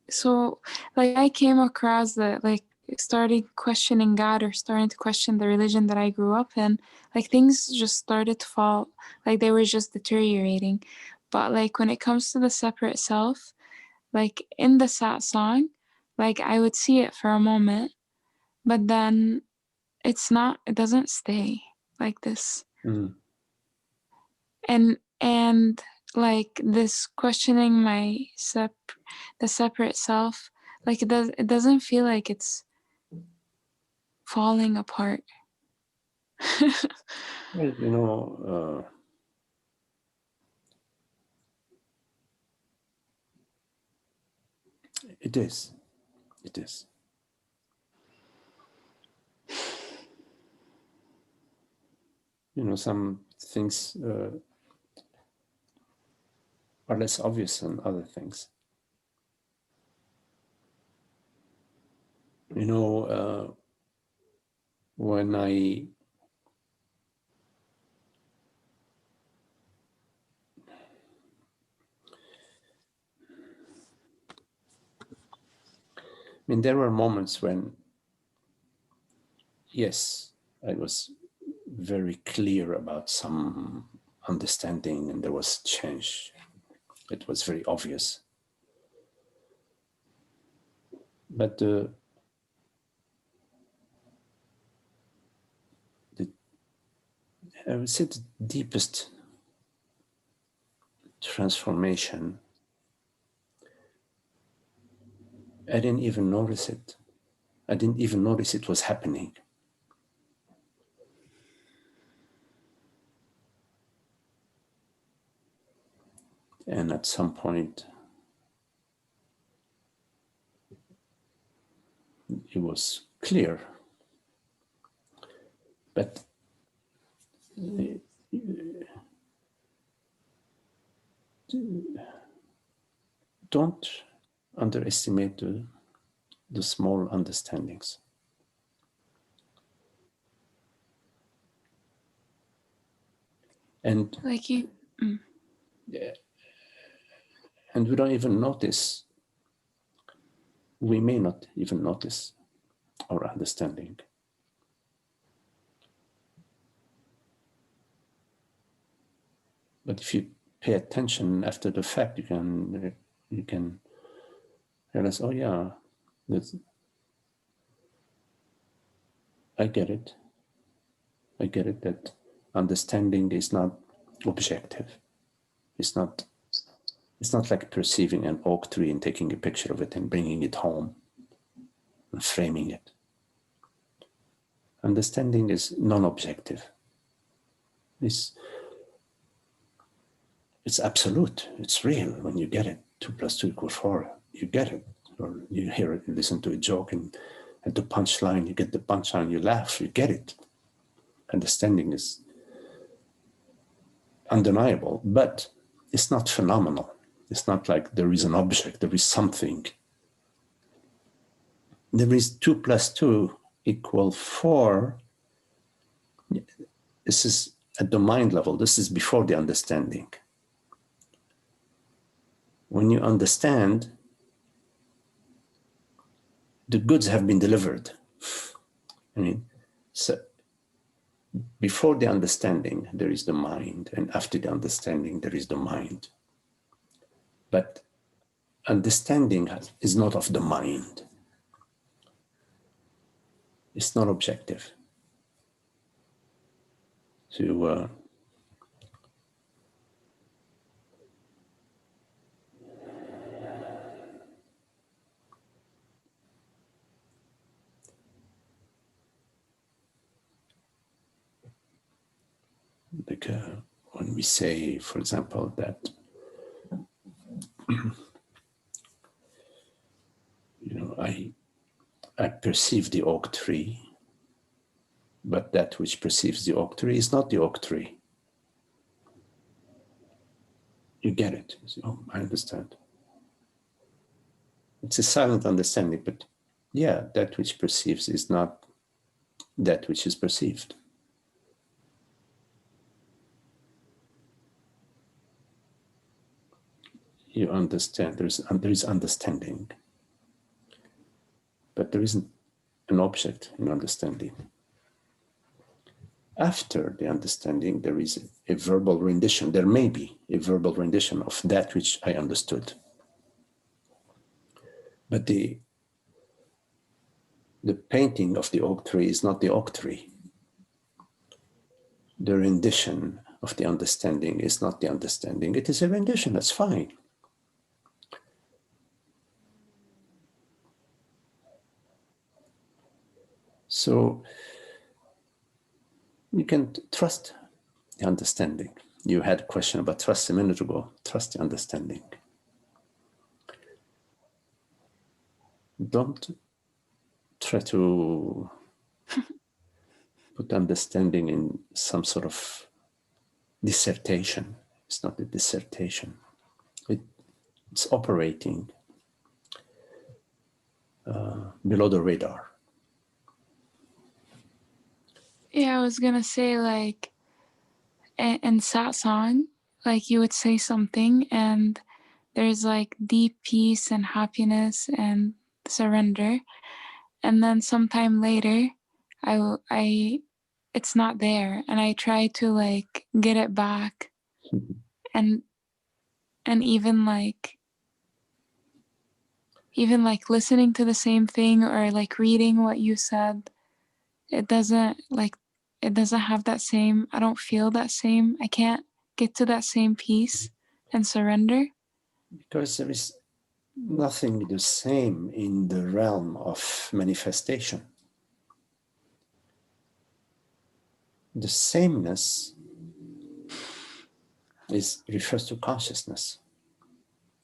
so. Like I came across that like started questioning God or starting to question the religion that I grew up in. Like things just started to fall. Like they were just deteriorating. But like when it comes to the separate self, like in the sad song, like I would see it for a moment, but then it's not. It doesn't stay like this. Mm. And like this questioning the separate self, like it doesn't feel like it's falling apart. Well, it is. Some things are less obvious than other things. When I mean, there were moments when, yes, I was very clear about some understanding and there was change. It was very obvious. But I would say the deepest transformation, I didn't even notice it. I didn't even notice it was happening. And at some point, it was clear. But don't underestimate the small understandings. And Like you. And we don't even notice. We may not even notice our understanding. But if you pay attention after the fact, you can realize, oh yeah, I get it. I get it that understanding is not objective. It's not like perceiving an oak tree and taking a picture of it and bringing it home and framing it. Understanding is non-objective. It's absolute. It's real when you get it. 2 + 2 = 4. You get it. Or you hear it, you listen to a joke, and at the punchline, you get the punchline, you laugh, you get it. understanding is undeniable, but it's not phenomenal. It's not like there is an object, there is something. There is 2 + 2 = 4. This is at the mind level. This is before the understanding. When you understand, the goods have been delivered. I mean, so before the understanding, there is the mind, and after the understanding, there is the mind. But understanding is not of the mind. It's not objective. So, like when we say, for example, that I perceive the oak tree, but that which perceives the oak tree is not the oak tree. You get it. You say, oh, I understand. It's a silent understanding, but yeah, that which perceives is not that which is perceived. You understand, there is understanding, but there isn't an object in understanding. After the understanding, there is a verbal rendition. There may be a verbal rendition of that which I understood. But the painting of the oak tree is not the oak tree. The rendition of the understanding is not the understanding. It is a rendition, that's fine. So you can trust the understanding. You had a question about trust a minute ago. Trust the understanding. Don't try to put understanding in some sort of dissertation. It's not a dissertation. It's operating below the radar. Yeah, I was gonna say, like, in satsang, like, you would say something and there's like deep peace and happiness and surrender, and then sometime later it's not there, and I try to like get it back, and even listening to the same thing or like reading what you said, it doesn't have that same, I don't feel that same, I can't get to that same peace and surrender. Because there is nothing the same in the realm of manifestation. The sameness refers to consciousness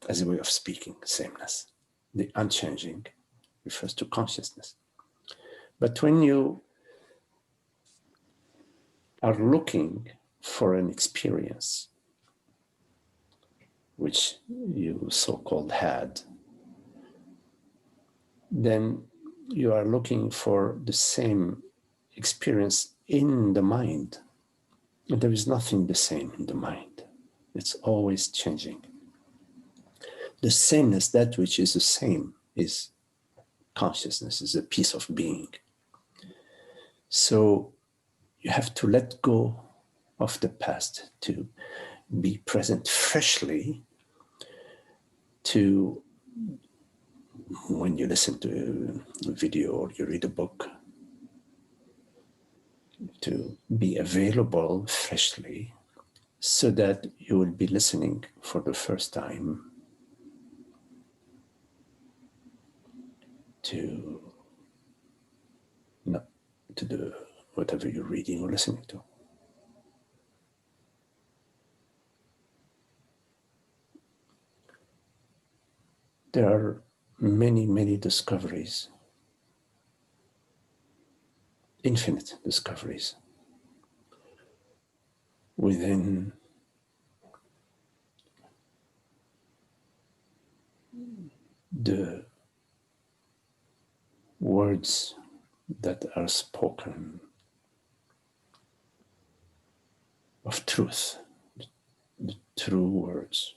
as a way of speaking, sameness. The unchanging refers to consciousness. But when you are looking for an experience, which you so-called had, then you are looking for the same experience in the mind. And there is nothing the same in the mind. It's always changing. The sameness, that which is the same, is consciousness, is a piece of being. So you have to let go of the past to be present freshly to, when you listen to a video or you read a book, to be available freshly so that you will be listening for the first time to the whatever you're reading or listening to. There are many, many discoveries, infinite discoveries within the words that are spoken of truth, the true words.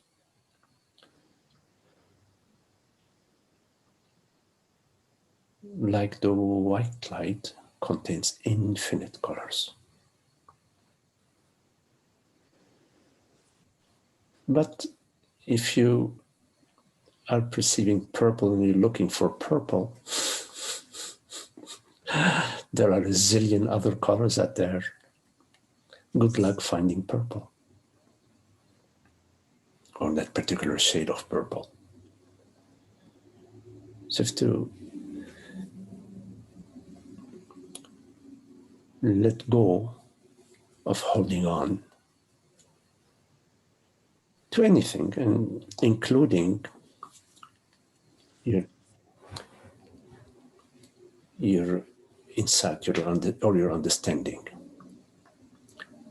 Like the white light contains infinite colors. But if you are perceiving purple and you're looking for purple, there are a zillion other colors out there. Good luck finding purple, or that particular shade of purple. So you have to let go of holding on to anything, and including your insight, your understanding.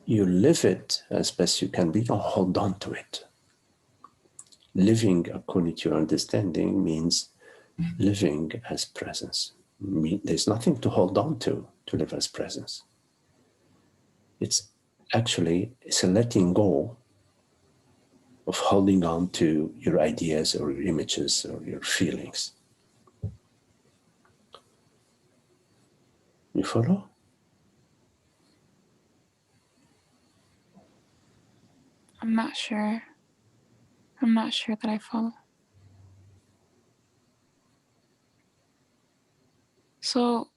You live it as best you can, but you don't hold on to it. Living according to your understanding means living as presence. There's nothing to hold on to live as presence. It's a letting go of holding on to your ideas or your images or your feelings. You follow? I'm not sure. I'm not sure that I follow. So,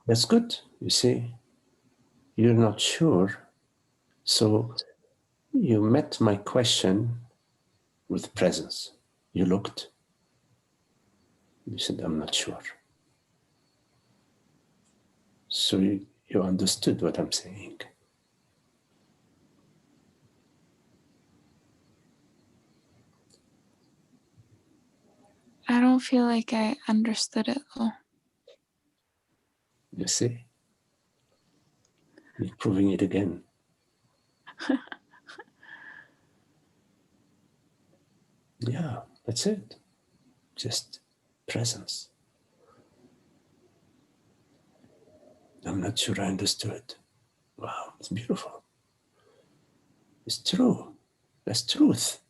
That's good. You see, you're not sure. So you met my question with presence. You looked. You said, I'm not sure. So you understood what I'm saying. I don't feel like I understood it though. You see? You're proving it again. Yeah, that's it. Just presence. I'm not sure I understood. Wow, it's beautiful. It's true. That's truth.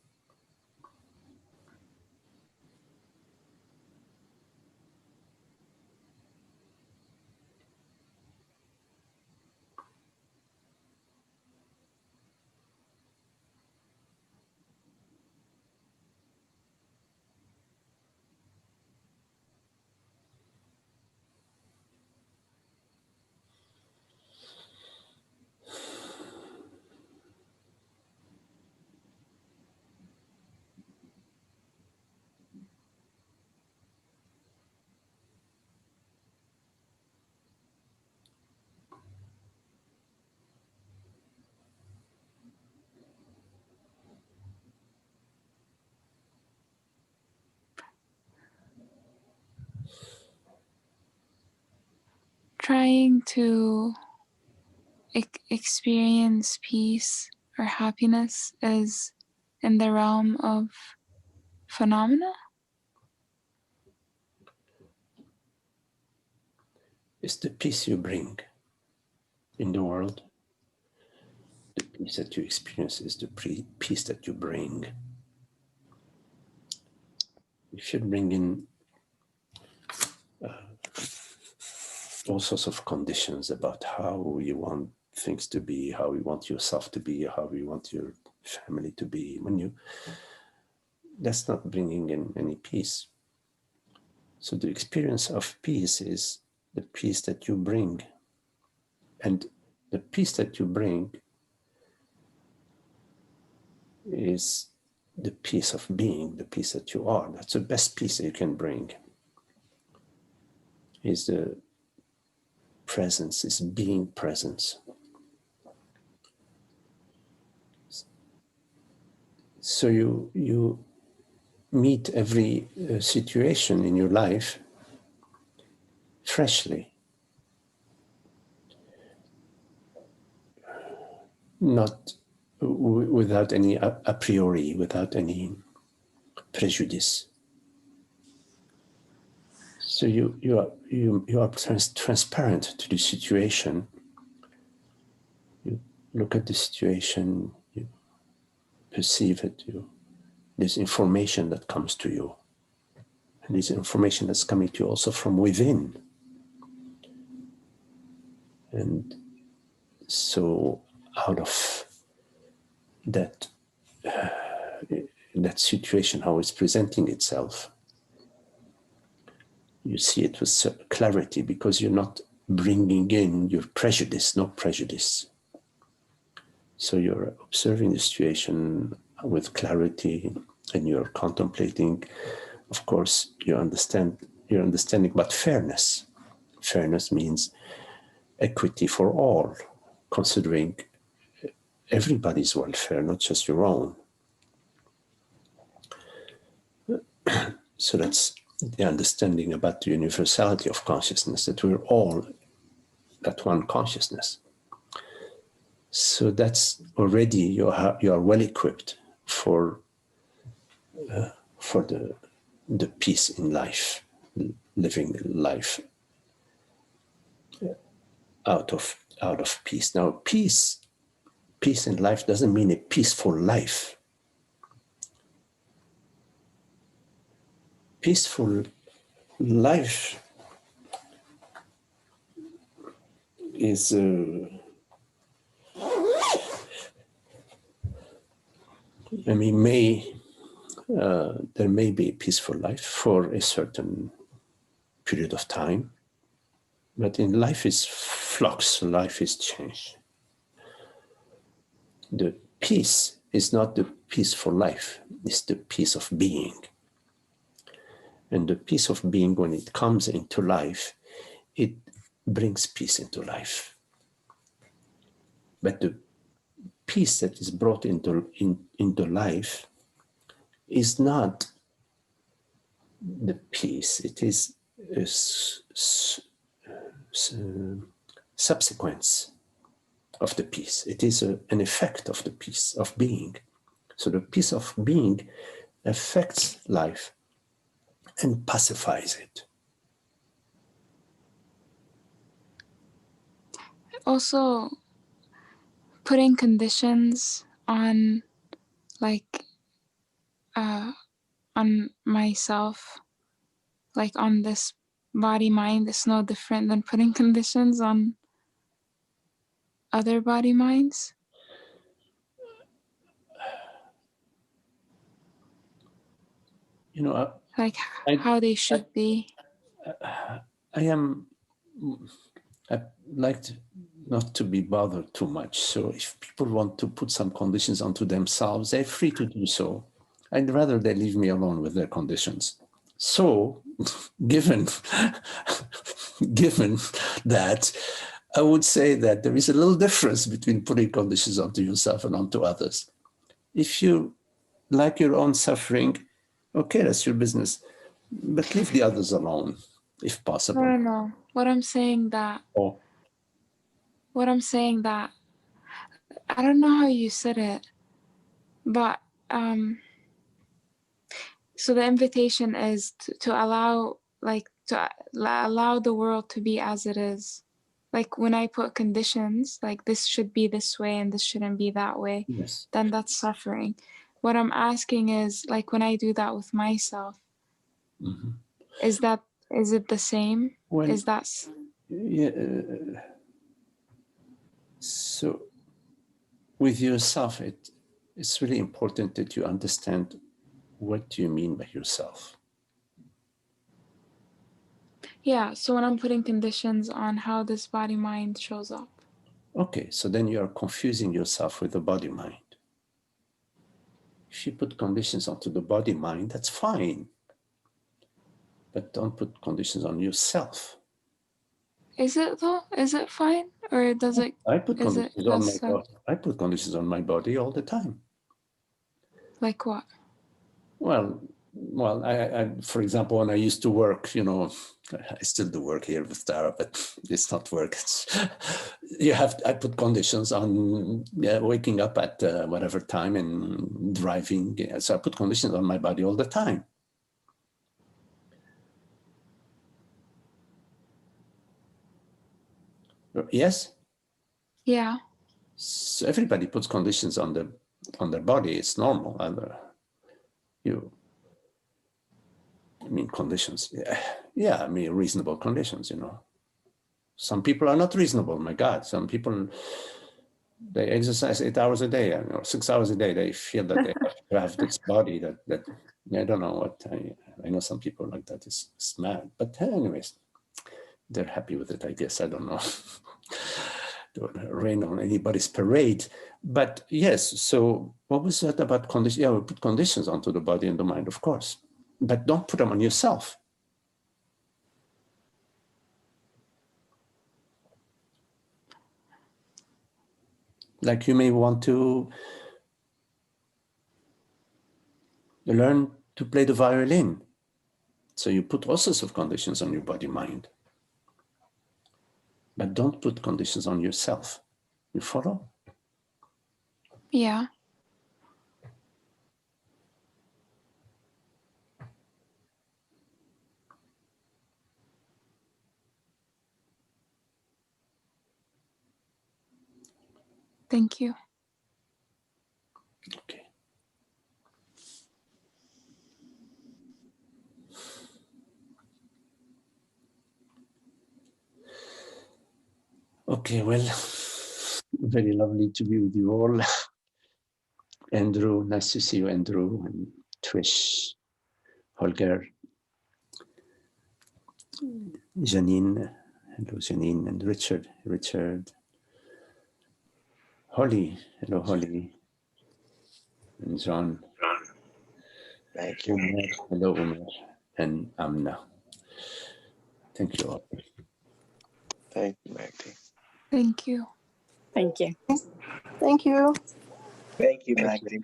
Trying to experience peace or happiness is in the realm of phenomena. It's the peace you bring in the world. The peace that you experience is the peace that you bring. You should bring in all sorts of conditions about how you want things to be, how you want yourself to be, how you want your family to be. That's not bringing in any peace. So the experience of peace is the peace that you bring. And the peace that you bring is the peace of being, the peace that you are. That's the best peace that you can bring. Is the presence, is being presence. So you meet every situation in your life freshly. not without any a priori, without any prejudice. So you are transparent to the situation. You look at the situation, you perceive it. There's information that comes to you, and this information that's coming to you also from within. And so, out of that situation, how it's presenting itself, you see it with clarity, because you're not bringing in your prejudice, no prejudice. So you're observing the situation with clarity, and you're contemplating. Of course, you're understanding, but fairness. Fairness means equity for all, considering everybody's welfare, not just your own. So that's the understanding about the universality of consciousness, that we're all that one consciousness. So that's already you are well equipped for the peace in life, living life out of peace. Now, peace in life doesn't mean a peaceful life. Peaceful life is there may be a peaceful life for a certain period of time, but in life is flux, life is change. The peace is not the peaceful life, it's the peace of being. And the peace of being, when it comes into life, it brings peace into life. But the peace that is brought into life is not the peace. It is a subsequence of the peace. It is an effect of the peace of being. So the peace of being affects life and pacifies it. Also, putting conditions on, like, on myself, like on this body mind, is no different than putting conditions on other body minds. You know, like how they should be. I like not to be bothered too much. So if people want to put some conditions onto themselves, they're free to do so. I'd rather they leave me alone with their conditions. So, given that, I would say that there is a little difference between putting conditions onto yourself and onto others. If you like your own suffering, okay, that's your business. But leave the others alone, if possible. No. What I'm saying that I don't know how you said it, but so the invitation is to allow, like, to allow the world to be as it is. Like when I put conditions, like this should be this way and this shouldn't be that way, yes, then that's suffering. What I'm asking is, like, when I do that with myself, mm-hmm. is it the same? Well, is that yeah, so with yourself, it's really important that you understand what do you mean by yourself. Yeah, so when I'm putting conditions on how this body mind shows up. Okay, so then you are confusing yourself with the body mind. If you put conditions onto the body mind, that's fine. But don't put conditions on yourself. Is it though? Is it fine? Or does it? I put conditions on my body. I put conditions on my body all the time. Like what? Well, well, for example, when I used to work, you know, I still do work here with Tara, but it's not work. It's, I put conditions on waking up at whatever time and driving. Yeah, so I put conditions on my body all the time. Yes? Yeah. So everybody puts conditions on their body. It's normal. I mean, conditions. Yeah, I mean, reasonable conditions, you know. Some people are not reasonable, my God. Some people, they exercise 8 hours a day, or 6 hours a day. They feel that they have to have this body that I don't know what, I know some people like that. It's mad. But anyways, they're happy with it, I guess. I don't know. Don't rain on anybody's parade. But yes, so what was that about conditions? Yeah, we put conditions onto the body and the mind, of course. But don't put them on yourself. Like you may want to learn to play the violin. So you put all sorts of conditions on your body, mind. But don't put conditions on yourself. You follow? Yeah. Thank you. Okay. Okay, well, very lovely to be with you all. Andrew, nice to see you, Andrew, and Trish, Holger, Janine, hello, Janine, and Richard, Holly, hello, Holly, and John. Thank you. Umar, hello, Umar, and Amna. Thank you all. Thank you, Magdi. Thank you. Thank you. Thank you. Thank you, Magdi.